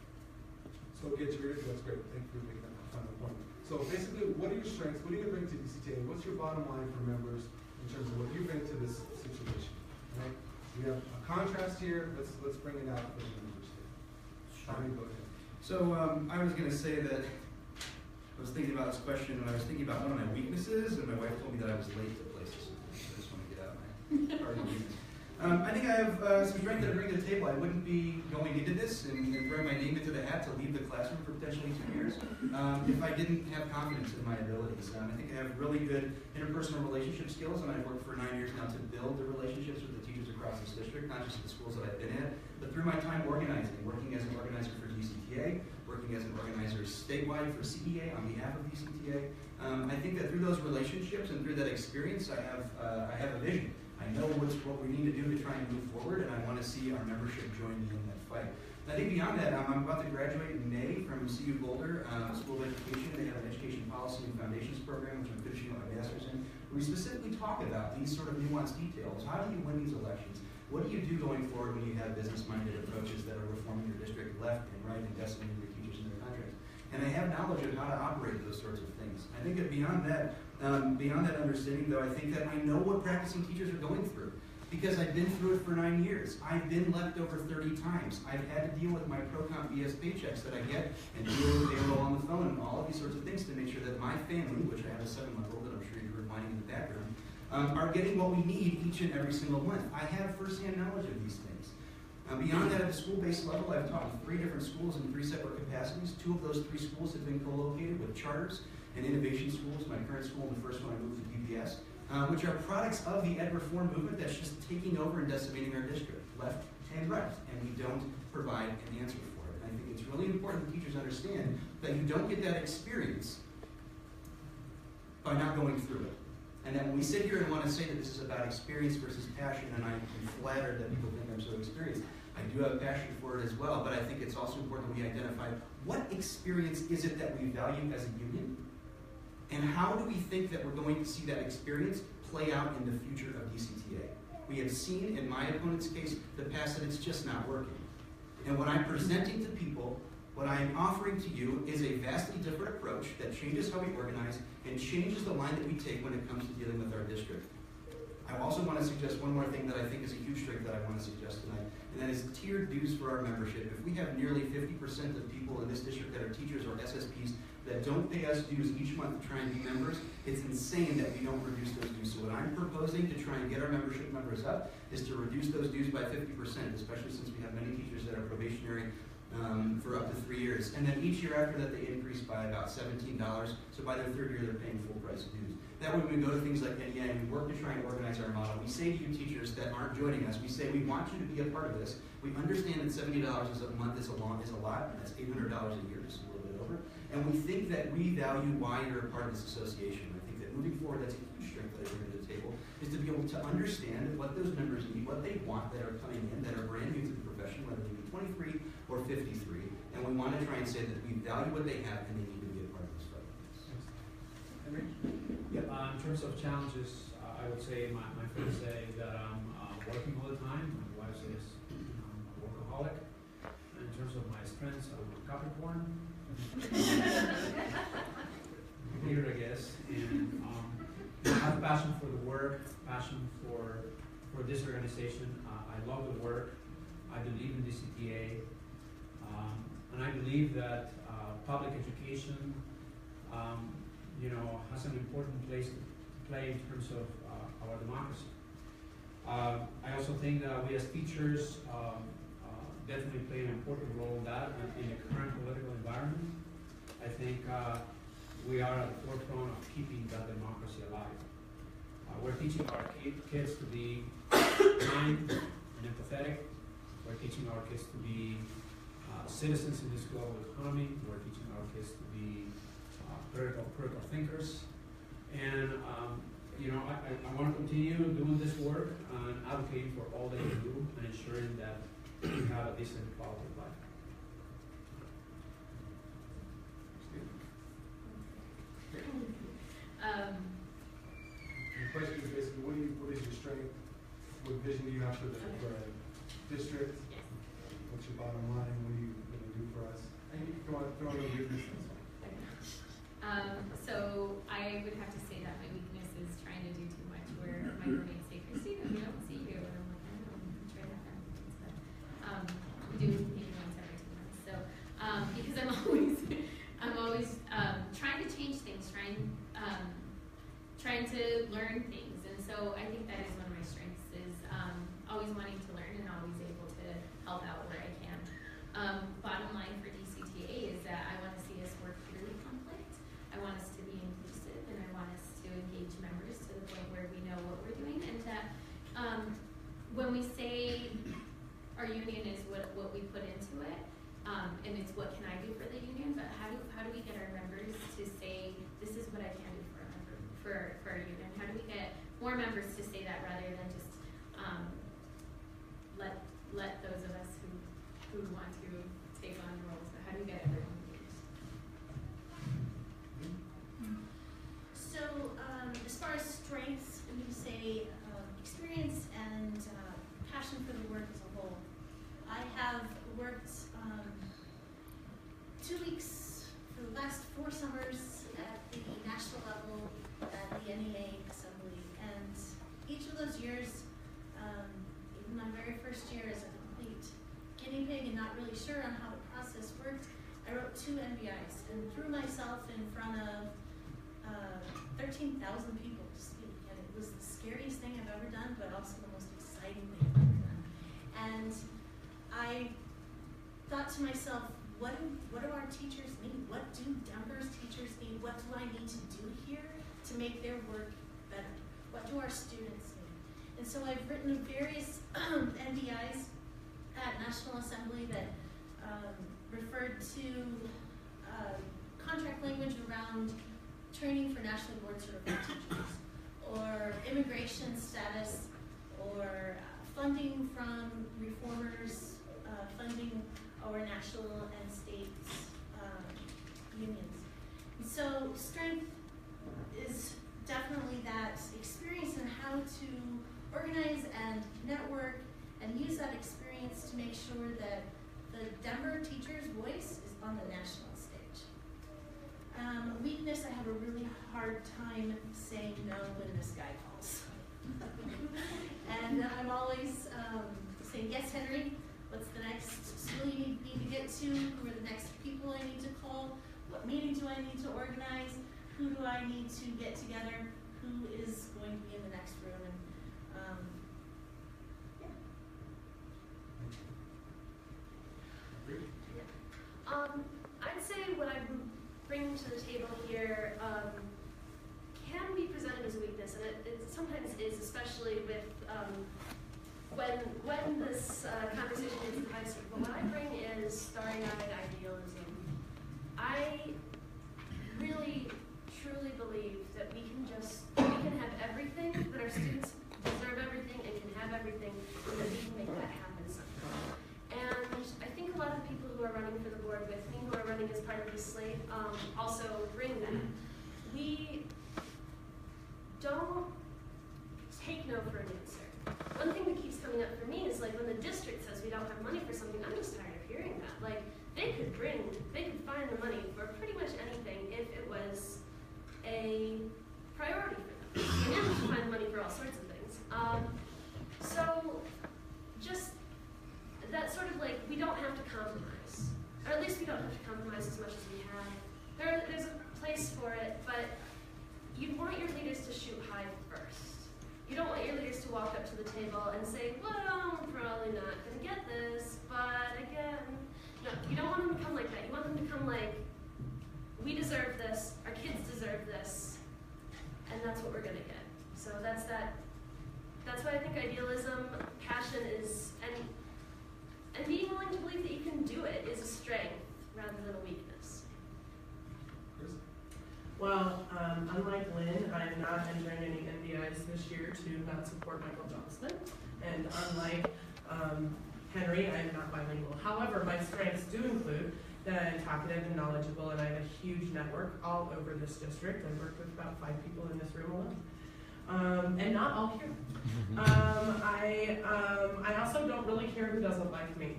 So get your, that's great. Thank you for making that final point. So basically, what are your strengths? What are you going to bring to DCTA? What's your bottom line for members in terms of what you bring to this situation? Right? We have a contrast here. Let's bring it out for the members here. Tommy, go ahead. So I was going to say that I was thinking about this question, and I was thinking about one of my weaknesses, and my wife told me that I was late to places. I just want to get out my part of the weakness. I think I have some strength that I bring to the table. I wouldn't be going into this and throwing my name into the hat to leave the classroom for potentially 2 years if I didn't have confidence in my abilities. I think I have really good interpersonal relationship skills, and I've worked for 9 years now to build the relationships with the teachers across this district, not just the schools that I've been at, but through my time organizing, working as an organizer for DCTA, working as an organizer statewide for CEA on behalf of DCTA. I think that through those relationships and through that experience, I have a vision. I know what we need to do to try and move forward, and I want to see our membership join me in that fight. I think beyond that, I'm about to graduate in May from CU Boulder School of Education. They have an education policy and foundations program, which I'm finishing up my master's in. We specifically talk about these sort of nuanced details. How do you win these elections? What do you do going forward when you have business-minded approaches that are reforming your district left and right and decimating your teachers and their contracts? And I have knowledge of how to operate those sorts of things. I think that beyond that understanding, though, I think that I know what practicing teachers are going through because I've been through it for 9 years. I've been left over 30 times. I've had to deal with my pro-comp BS paychecks that I get and deal with payroll on the phone and all of these sorts of things to make sure that my family, which I have a 7-month-old that I'm sure you heard whining in the background, are getting what we need each and every single month. I have firsthand knowledge of these things. Beyond that, at the school-based level, I've taught in 3 different schools in 3 separate capacities. 2 of those 3 schools have been co-located with charters and innovation schools. My current school and the first one I moved to DPS, which are products of the ed reform movement that's just taking over and decimating our district, left and right, and we don't provide an answer for it. And I think it's really important that teachers understand that you don't get that experience by not going through it. And that when we sit here and want to say that this is about experience versus passion, and I'm flattered that people think I'm so experienced, I do have a passion for it as well, but I think it's also important that we identify what experience is it that we value as a union, and how do we think that we're going to see that experience play out in the future of DCTA. We have seen, in my opponent's case, the past, that it's just not working. And what I'm presenting to people, what I am offering to you, is a vastly different approach that changes how we organize and changes the line that we take when it comes to dealing with our district. I also want to suggest one more thing that I think is a huge strength that I want to suggest tonight, and that is tiered dues for our membership. If we have nearly 50% of people in this district that are teachers or SSPs that don't pay us dues each month to try and be members, it's insane that we don't reduce those dues. So what I'm proposing to try and get our membership numbers up is to reduce those dues by 50%, especially since we have many teachers that are probationary for up to 3 years. And then each year after that, they increase by about $17. So by their third year, they're paying full price dues. That way, we go to things like NEA and we work to try and organize our model. We say to you teachers that aren't joining us, we say we want you to be a part of this. We understand that $70 a month is a lot, and that's $800 a year, just a little bit over. And we think that we value why you're a part of this association. I think that moving forward, that's a huge strength that I bring to the table, is to be able to understand what those members need, what they want that are coming in, that are brand new to the profession, whether they be 23 or 53. And we want to try and say that we value what they have and they need to be a part of this fight. Henry? Yeah, in terms of challenges, I would say my friends say that I'm working all the time. My wife says I'm a workaholic. And in terms of my strengths, I'm a Capricorn. Leader, I guess. And I have passion for the work, passion for this organization. I love the work. I believe in DCTA. And I believe that public education has an important place to play in terms of our democracy. I also think that we as teachers definitely play an important role in that in the current political environment. I think we are at the forefront of keeping that democracy alive. We're teaching our kids to be kind and empathetic. We're teaching our kids to be citizens in this global economy. We're teaching our kids to be critical thinkers. And I want to continue doing this work and advocating for all that you do and ensuring that you have a decent quality of life. The question is basically, what is your strength? What vision do you have for the district? Yes. What's your bottom line? What are you going to do for us? And you can come on, throw in your business. So I would have to say that my weakness is trying to do too much, where my roommates say, Christina, we don't see you. And I'm like, I know, I'm trying to have but we do maybe once every 2 months. So because I'm always trying to change things, trying to learn things. And so I think that is one of my strengths, is always wanting to learn and always able to help out where I can. Bottom line for DCTA is that I want to see us work through conflict. I want us to be inclusive, and I want us to engage members to the point where we know what we're doing, and that when we say our union is what we put into it, and it's what can I do for the union, but how do we get our members to say this is what I can do for a member, for our union? How do we get more members to say that rather than just let those of us who want to take on roles, but how do we get everyone engaged? So, as far as strengths, we can say experience and passion for the work as a whole. I have worked 2 weeks for the last 4 summers at the national level at the NEA Assembly, and each of those years, even my very first year as a complete guinea pig and not really sure on how the process worked, I wrote 2 NBIs and threw myself in front of 13,000 people to speak, and it was the scariest thing I've ever done, but also the most exciting thing I've ever done. And I thought to myself, what do our teachers need? What do Denver's teachers need? What do I need to do here to make their work better? What do our students need? And so I've written various NBIs at National Assembly that referred to contract language around training for nationally board certified teachers, or immigration status, or funding from reformers, funding our national and state unions. And so strength is definitely that experience in how to organize and network and use that experience to make sure that the Denver teacher's voice is on the national stage. Weakness, I have a really hard time saying no when this guy calls. And I'm always saying, yes, Henry, what's the next school you need to get to? Who are the next people I need to call? What meeting do I need to organize? Who do I need to get together? Who is going to be in the next room? And I'd say what I'm bringing to the table here can be presented as a weakness, and it sometimes is, especially with when this conversation is in high school. But what I bring is starry-eyed idealism. I really, truly believe that we can have everything, that our students deserve everything and can have everything, and that we can make that happen somehow. And I think a lot of the people who are running for the board with me, who are running as part of this slate, also bring that. We don't take no for an answer. One thing that keeps coming up for me is like when the district says we don't have money for something, I'm just tired of hearing that. Like they could find the money for pretty much anything if it was a priority for them. And they could find money for all sorts of things. So just that sort of like, we don't have to compromise. Or at least we don't have to compromise as much as we have. There's a place for it, but you want your leaders to shoot high first. You don't want your leaders to walk up to the table and say, well, I'm probably not going to get this, but again, no, you don't want them to come like that. You want them to come like, we deserve this, our kids deserve this, and that's what we're going to get. So that's why I think idealism, passion is, and being willing to believe that you can do it is a strength rather than a weakness. Well, unlike Lynn, I am not entering any NDIs this year to not support Michael Johnston. And unlike Henry, I am not bilingual. However, my strengths do include that I'm talkative and knowledgeable, and I have a huge network all over this district. I've worked with about 5 people in this room alone. And not all here. I also don't really care who doesn't like me.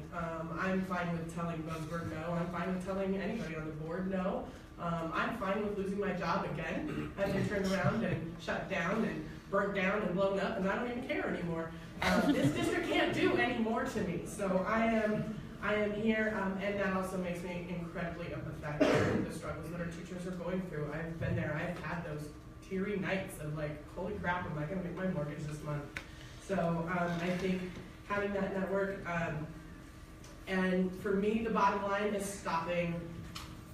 I'm fine with telling Buzzword no. I'm fine with telling anybody on the board no. I'm fine with losing my job again as they turn around and shut down and burnt down and blown up, and I don't even care anymore. This district can't do any more to me, so I am here, and that also makes me incredibly empathetic to the struggles that our teachers are going through. I've been there. I've had those teary nights of like, holy crap, am I going to make my mortgage this month? So I think having that network, and for me, the bottom line is stopping,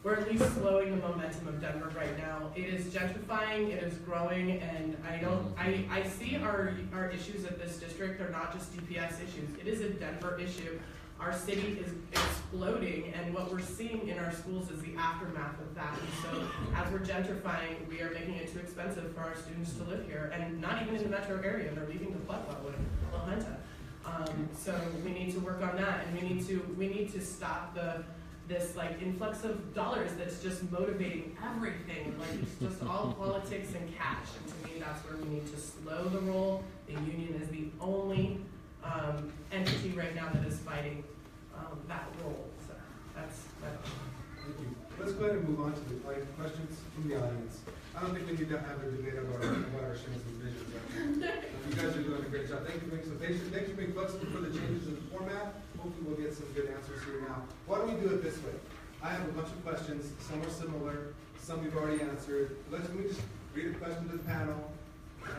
or at least slowing the momentum of Denver right now. It is gentrifying, it is growing, and I see our issues at this district are not just DPS issues. It is a Denver issue. Our city is exploding, and what we're seeing in our schools is the aftermath of that. And so as we're gentrifying, we are making it too expensive for our students to live here, and not even in the metro area. They're leaving to Pueblo and La Junta. So we need to work on that, and we need to stop this like influx of dollars that's just motivating everything. Like it's just all politics and cash. And to me, that's where we need to slow the roll. The union is the only entity right now that is fighting that role. So that's my Thank you. Let's go ahead and move on to the questions from the audience. I don't think we need to have a debate about our strengths and visions. You guys are doing a great job. Thank you for being so patient. Thank you for being flexible for the changes in the format. Hopefully we'll get some good answers here now. Why don't we do it this way? I have a bunch of questions. Some are similar. Some we've already answered. Let me just read a question to the panel,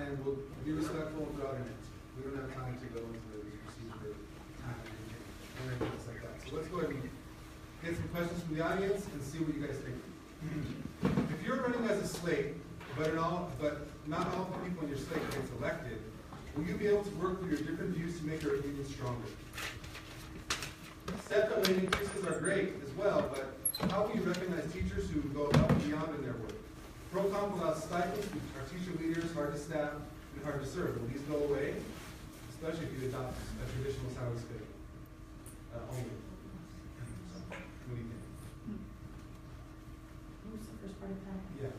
and we'll be respectful and throw it in. We don't have time to go into the procedure time and things like that. So let's go ahead and get some questions from the audience and see what you guys think. If you're running as a slate, but not all the people in your slate gets elected, will you be able to work with your different views to make our union stronger? Step and lane increases are great as well, but how will you recognize teachers who go above and beyond in their work? Pro-comp allows stipends, which are teacher leaders, hard to staff, and hard to serve. Will these go away? Especially if you adopt a traditional salary schedule. only. So, what do you think? What was the first part of that? Yeah.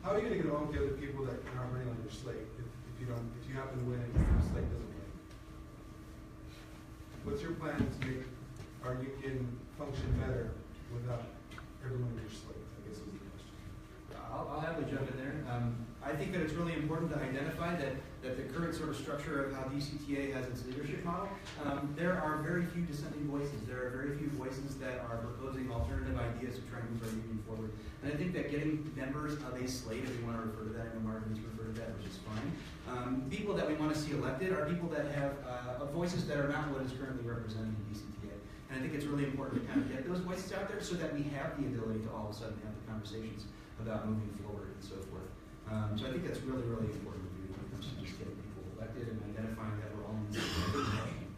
How are you gonna get along with the other people that aren't running on your slate if you happen to win and your slate doesn't win? What's your plan to make our union function better without everyone on your slate, I guess is the question. I'll happily jump in there. I think that it's really important to identify that the current sort of structure of how DCTA has its leadership model, there are very few dissenting voices. There are very few voices that are proposing alternative ideas to try and move our union forward. And I think that getting members of a slate, if we want to refer to that, I know Marvin has referred to that, which is fine. People that we want to see elected are people that have voices that are not what is currently represented in DCTA. And I think it's really important to kind of get those voices out there so that we have the ability to all of a sudden have the conversations about moving forward and so forth. So I think that's really, really important to do when it comes to just getting people elected and identifying that we're all in the same direction.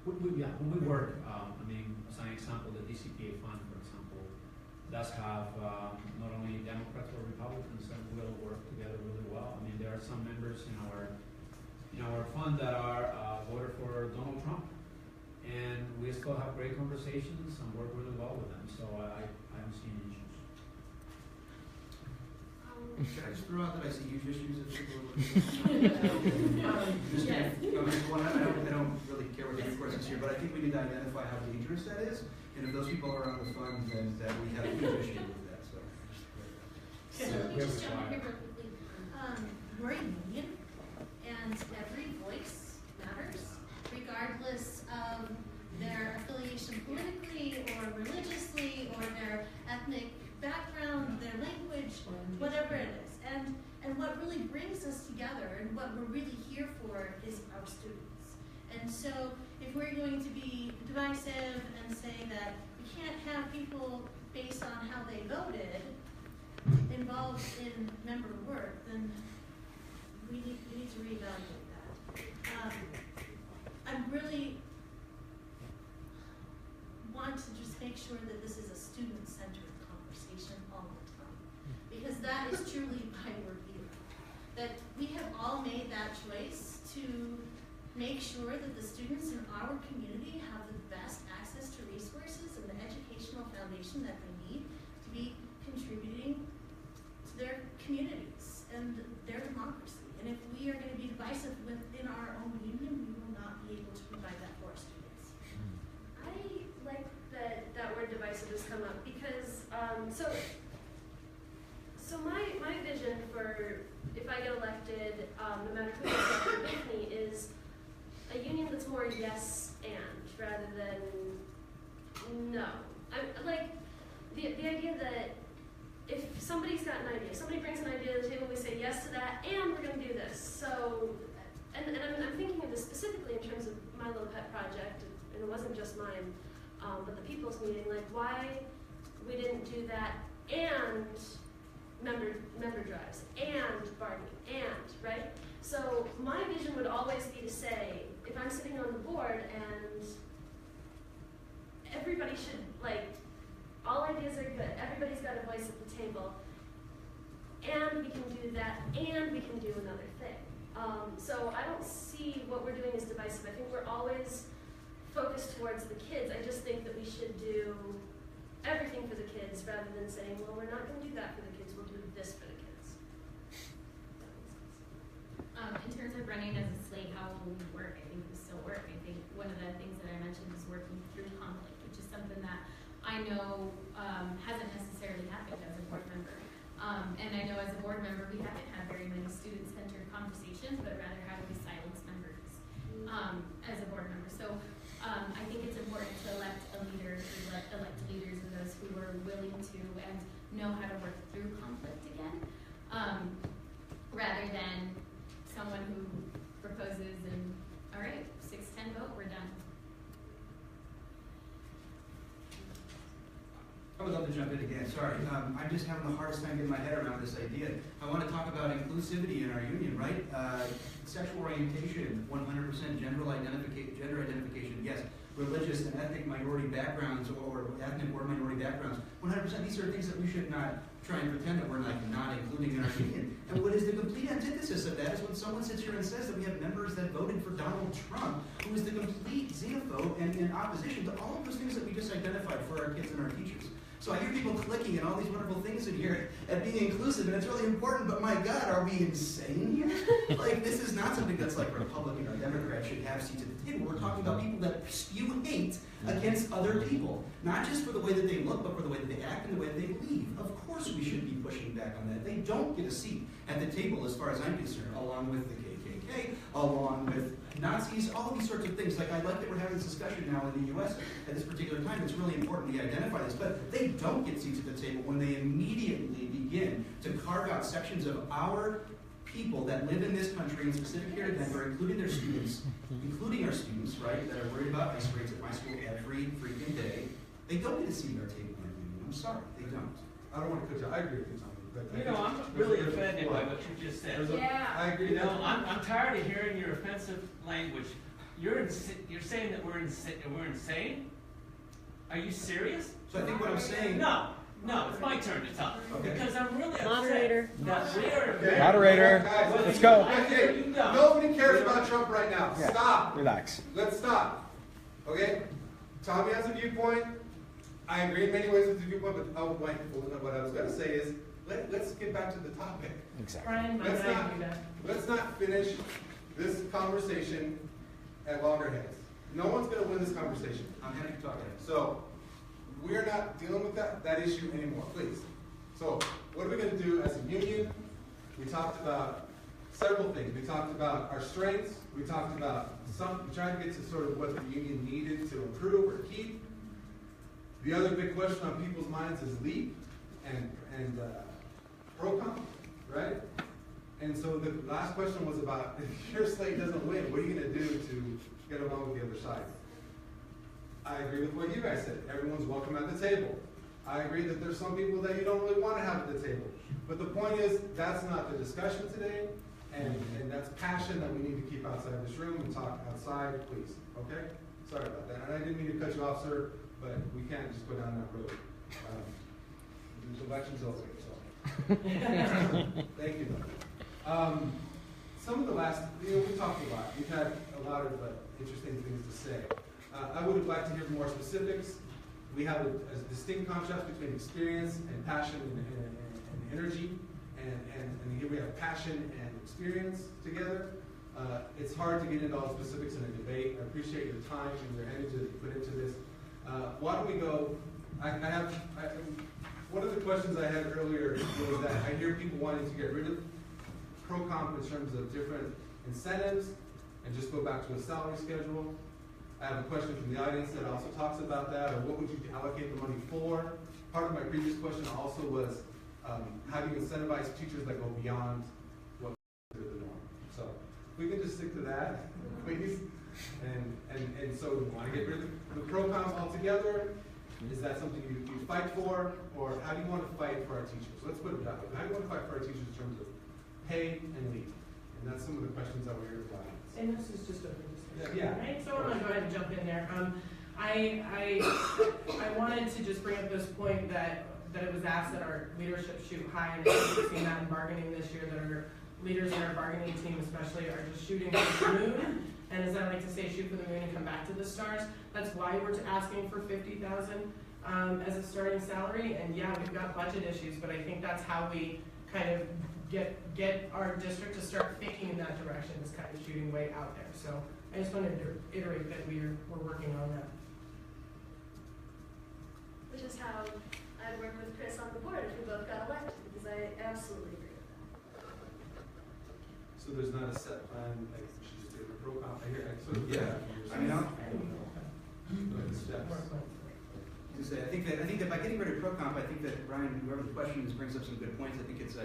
When we work, I mean, as an example, the DCTA fund, for example, does have not only Democrats or Republicans that will work together really well. I mean, there are some members in our fund that are voted for Donald Trump, and we still have great conversations and work really well with them. So I don't see any issues. Should I just throw out that I see huge issues if people are looking at Yes. I don't really care what the course is here, but I think we need to identify how dangerous that is, and if those people are on the fund, then that we have a huge issue with that. So, So let me just jump in here real quickly. We're a union, and every voice matters, regardless of their affiliation politically or religiously or their ethnic background, their language, whatever it is. And what really brings us together and what we're really here for is our students. And so if we're going to be divisive and say that we can't have people based on how they voted involved in member work, then we need to reevaluate that. I really want to just make sure that this is a student-centered conversation all the time, because that is truly why we're here. That we have all made that choice to make sure that the students in our community have the best access to resources and the educational foundation that they need to be contributing to their communities and their democracy. And if we are going to be divisive within our own union, we will not be able to provide that for our students. I like that word divisive has come up because so my vision for if I get elected, no matter who is elected with me, is a union that's more yes and rather than no. I like the idea that if somebody's got an idea, somebody brings an idea to the table, we say yes to that, and we're going to do this. So, and I'm thinking of this specifically in terms of my little pet project, and it wasn't just mine, but the people's meeting, like why we didn't do that and member drives and bargaining and, right? So my vision would always be to say, if I'm sitting on the board and everybody should, like, all ideas are good, everybody's got a voice at the table, and we can do that, and we can do another thing. So I don't see what we're doing as divisive. I think we're always focused towards the kids. I just think that we should do everything for the kids rather than saying, well, we're not going to do that for the kids, we'll do this for the kids. In terms of running as a slate, how will we work? I think we still work. I think one of the things that I mentioned is working through conflict, which is something that I know hasn't necessarily happened as a board member. And I know as a board member, we haven't had very many student-centered conversations, but rather how do we silence members as a board member. So I think it's important to elect a leader, elect leaders of those who are willing to and know how to work through conflict again, rather than someone who proposes and, all right, 6-10 vote, we're done. I would love to jump in again. Sorry, I'm just having the hardest time getting my head around this idea. I want to talk about inclusivity in our union, right? Sexual orientation, 100%. Gender identification, yes. Religious and ethnic minority backgrounds or ethnic or minority backgrounds, 100%. These are things that we should not try and pretend that we're not including in our union. And what is the complete antithesis of that is when someone sits here and says that we have members that voted for Donald Trump, who is the complete xenophobe and in opposition to all of those things that we just identified for our kids and our teachers. So I hear people clicking and all these wonderful things in here at being inclusive, and it's really important, but my God, are we insane here? Like, this is not something that's like Republican or Democrat should have seats at the table. We're talking about people that spew hate against other people, not just for the way that they look, but for the way that they act and the way that they believe. Of course we should be pushing back on that. They don't get a seat at the table, as far as I'm concerned, along with the KKK, along with Nazis, all of these sorts of things. Like, I like that we're having this discussion now in the U.S. at this particular time. It's really important we identify this. But they don't get seats at the table when they immediately begin to carve out sections of our people that live in this country, and specific here in Denver, including their students, including our students, right, that are worried about ice rates at my school every freaking day. They don't get a seat at our table in our union. I'm sorry, they don't. I don't want to cut you. I agree with you, Tommy. But You know, I'm really offended by what you just said. Yeah. I agree. You know, I'm tired of hearing your offensive language. You're saying that we're insane? Are you serious? So I think what I'm saying... No, it's my turn to talk. Okay. Because I'm really upset Moderator. that we are... Okay. Moderator, Guys, let's go. Okay, nobody cares about Trump right now. Yeah. Stop. Relax. Let's stop. Okay? Tommy has a viewpoint. I agree in many ways with the viewpoint, but what I was going to say is, let's get back to the topic. Exactly. Brian, Let's might I not, do that? let's not finish this conversation at loggerheads. No one's going to win this conversation. I'm happy to talk about it. So, we're not dealing with that issue anymore, please. So, what are we going to do as a union? We talked about several things. We talked about our strengths. We talked about we tried to get to sort of what the union needed to improve or keep. The other big question on people's minds is LEAP and ProCom, right? And so the last question was about, if your slate doesn't win, what are you going to do to get along with the other side? I agree with what you guys said. Everyone's welcome at the table. I agree that there's some people that you don't really want to have at the table. But the point is, that's not the discussion today, and that's passion that we need to keep outside this room and talk outside, please, okay? Sorry about that. And I didn't mean to cut you off, sir, but we can't just go down that road. The election's over, so. Thank you. Some of the last, we talked a lot. We've had a lot of interesting things to say. I would have liked to hear more specifics. We have a distinct contrast between experience and passion and energy. And here we have passion and experience together. It's hard to get into all the specifics in a debate. I appreciate your time and your energy that you put into this. Why don't we go, one of the questions I had earlier was that I hear people wanting to get rid of ProComp in terms of different incentives and just go back to a salary schedule. I have a question from the audience that also talks about that, or what would you allocate the money for? Part of my previous question also was, how do you incentivize teachers that go beyond what is the norm? So if we can just stick to that, please. And so we want to get rid of the ProComp altogether. Is that something you fight for, or how do you want to fight for our teachers? Let's put it that way. How do you want to fight for our teachers in terms of pay and leave? And that's some of the questions that we're here to ask. And this is just a discussion, Yeah. right? So I'm gonna go ahead and jump in there. I wanted to just bring up this point that it was asked that our leadership shoot high, and we've seen that in bargaining this year, that our leaders in our bargaining team especially are just shooting for the moon. And as I like to say, shoot for the moon and come back to the stars. That's why we're asking for $50,000 as a starting salary. And yeah, we've got budget issues, but I think that's how we kind of get our district to start thinking in that direction, is kind of shooting way out there. So I just wanted to iterate that we're working on that. Which is how I'd work with Chris on the board if we both got elected, because I absolutely agree with that. So there's not a set plan, like, we should just do a ProComp. I hear, Yeah. I mean, I think that by getting rid of ProComp, I think that Brian, whoever the question is, brings up some good points. I think it's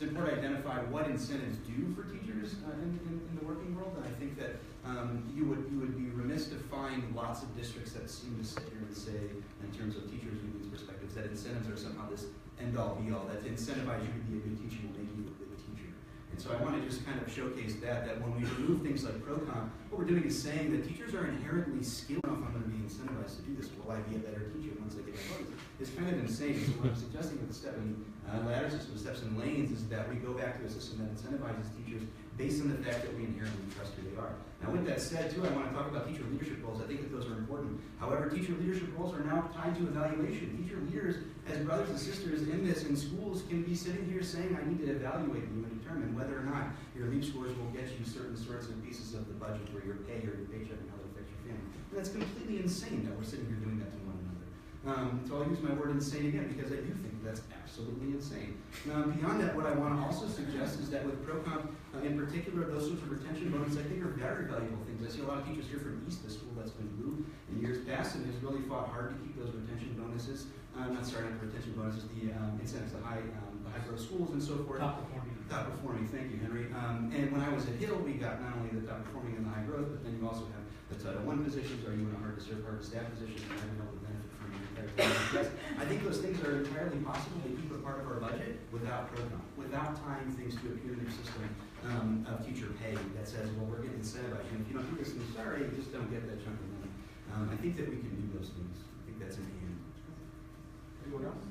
important to identify what incentives do for teachers in the working world, and I think that you would be remiss to find lots of districts that seem to sit here and say, in terms of teachers' unions' perspectives, that incentives are somehow this end-all, be-all. That to incentivize you to be a good teacher will make you a good teacher. And so I want to just just kind of showcase that when we remove things like pro-comp, what we're doing is saying that teachers are inherently skilled. I don't know if I'm going to be incentivized to do this. Will I be a better teacher once I get my bonus? It's kind of insane. So what I'm suggesting with the step in ladder system, steps in lanes, is that we go back to a system that incentivizes teachers based on the fact that we inherently trust who they are. Now with that said, too, I want to talk about teacher leadership roles. I think that those are important. However, teacher leadership roles are now tied to evaluation. Teacher leaders, as brothers and sisters in this, in schools, can be sitting here saying, I need to evaluate you and determine whether or not your LEAP scores will get you certain sorts of pieces of the budget or your pay or your paycheck and how it affects your family. And that's completely insane that we're sitting here doing that to one another. So I'll use my word insane again because I do think that's absolutely insane. Beyond that, what I want to also suggest is that with ProComp, in particular, those sorts of retention bonuses I think are very valuable things. I see a lot of teachers here from East, the school that's been blue in years past and has really fought hard to keep those retention bonuses. Not retention bonuses, the incentives, the high growth schools and so forth. Top performing. Top performing, thank you, Henry. And when I was at Hill, we got not only the top performing and the high growth, but then you also have the Title I positions. Are you in a hard to serve, hard to staff position? And having able to benefit from your entire time. Yes, I think those things are entirely possible to keep a part of our budget without program, without tying things to a punitive system of teacher pay that says, well, we're getting incentivized. And if you don't do this, I'm sorry, you just don't get that chunk of money. I think that we can do those things. I think that's in hand. Anyone else?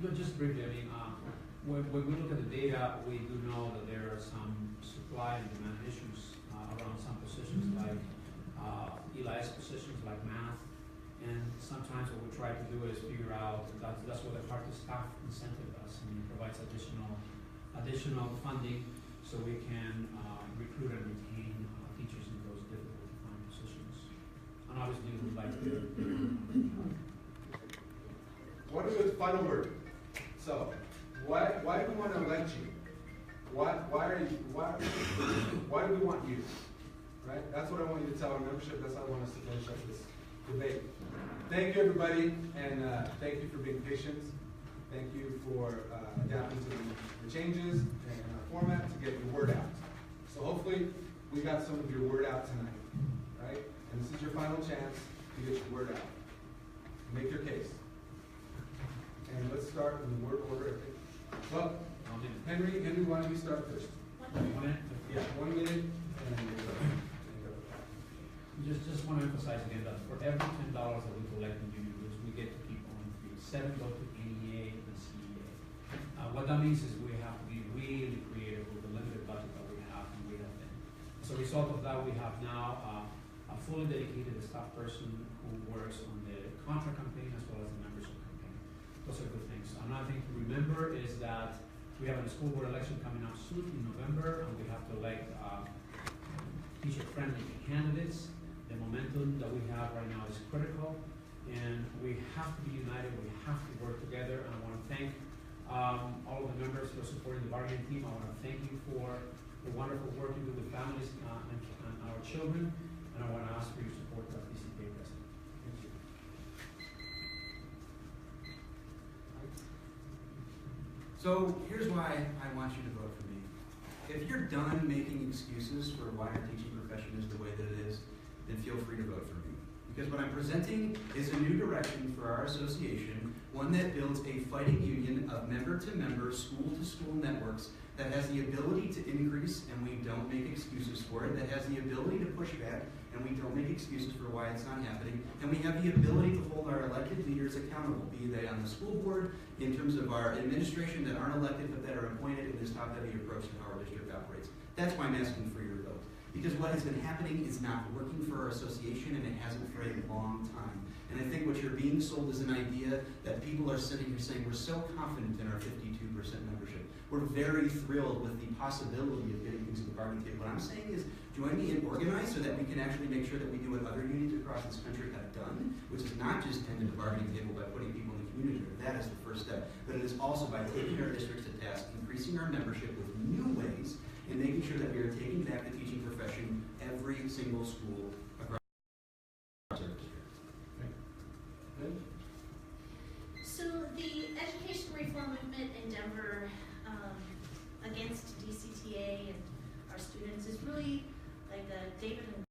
But just briefly, I mean, when we look at the data, we do know that there are some supply and demand issues around some positions like Eli's positions like math, and sometimes what we try to do is figure out that's what the hard to staff incentive does, and it provides additional funding so we can recruit and retain teachers in those difficult to find positions. And obviously we would like to. What is the final word? So, why do we want to elect you? Why do we want you? Right? That's what I want you to tell our membership. That's how I want us to finish up this debate. Thank you, everybody, and thank you for being patient. Thank you for adapting to the changes and our format to get your word out. So hopefully we got some of your word out tonight, right? And this is your final chance to get your word out. Make your case. And let's start in the word order, I think. Well, Henry, why don't you start first? 1 minute? Yeah, 1 minute. Just want to emphasize again that for every $10 that we collect in union dues, we get to keep only 3. 7 go to NEA and CEA. What that means is we have to be really creative with the limited budget that we have, and we have been. As a result of that, we have now a fully dedicated staff person who works on the contract campaign as well as the membership campaign. Those are good things. Another thing to remember is that we have a school board election coming up soon in November, and we have to elect teacher-friendly candidates. The momentum that we have right now is critical, and we have to be united. We have to work together. And I want to thank all of the members for supporting the bargaining team. I want to thank you for the wonderful work you do with families and our children, and I want to ask for your support as DCTA president. Thank you. So here's why I want you to vote for me. If you're done making excuses for why our teaching profession is the way that it is, then feel free to vote for me. Because what I'm presenting is a new direction for our association, one that builds a fighting union of member-to-member, school-to-school networks that has the ability to increase, and we don't make excuses for it, that has the ability to push back, and we don't make excuses for why it's not happening, and we have the ability to hold our elected leaders accountable, be they on the school board, in terms of our administration that aren't elected but that are appointed in this top-heavy approach to how our district operates. That's why I'm asking for your vote. Because what has been happening is not working for our association, and it hasn't for a long time. And I think what you're being sold is an idea that people are sitting here saying, we're so confident in our 52% membership. We're very thrilled with the possibility of getting things to the bargaining table. What I'm saying is, join me and organize so that we can actually make sure that we do what other unions across this country have done, which is not just tend to the bargaining table by putting people in the community. That is the first step. But it is also by taking our districts to task, increasing our membership with new ways, and making sure that we are taking back the teaching profession every single school across our district. So the education reform movement in Denver against DCTA and our students is really like the David and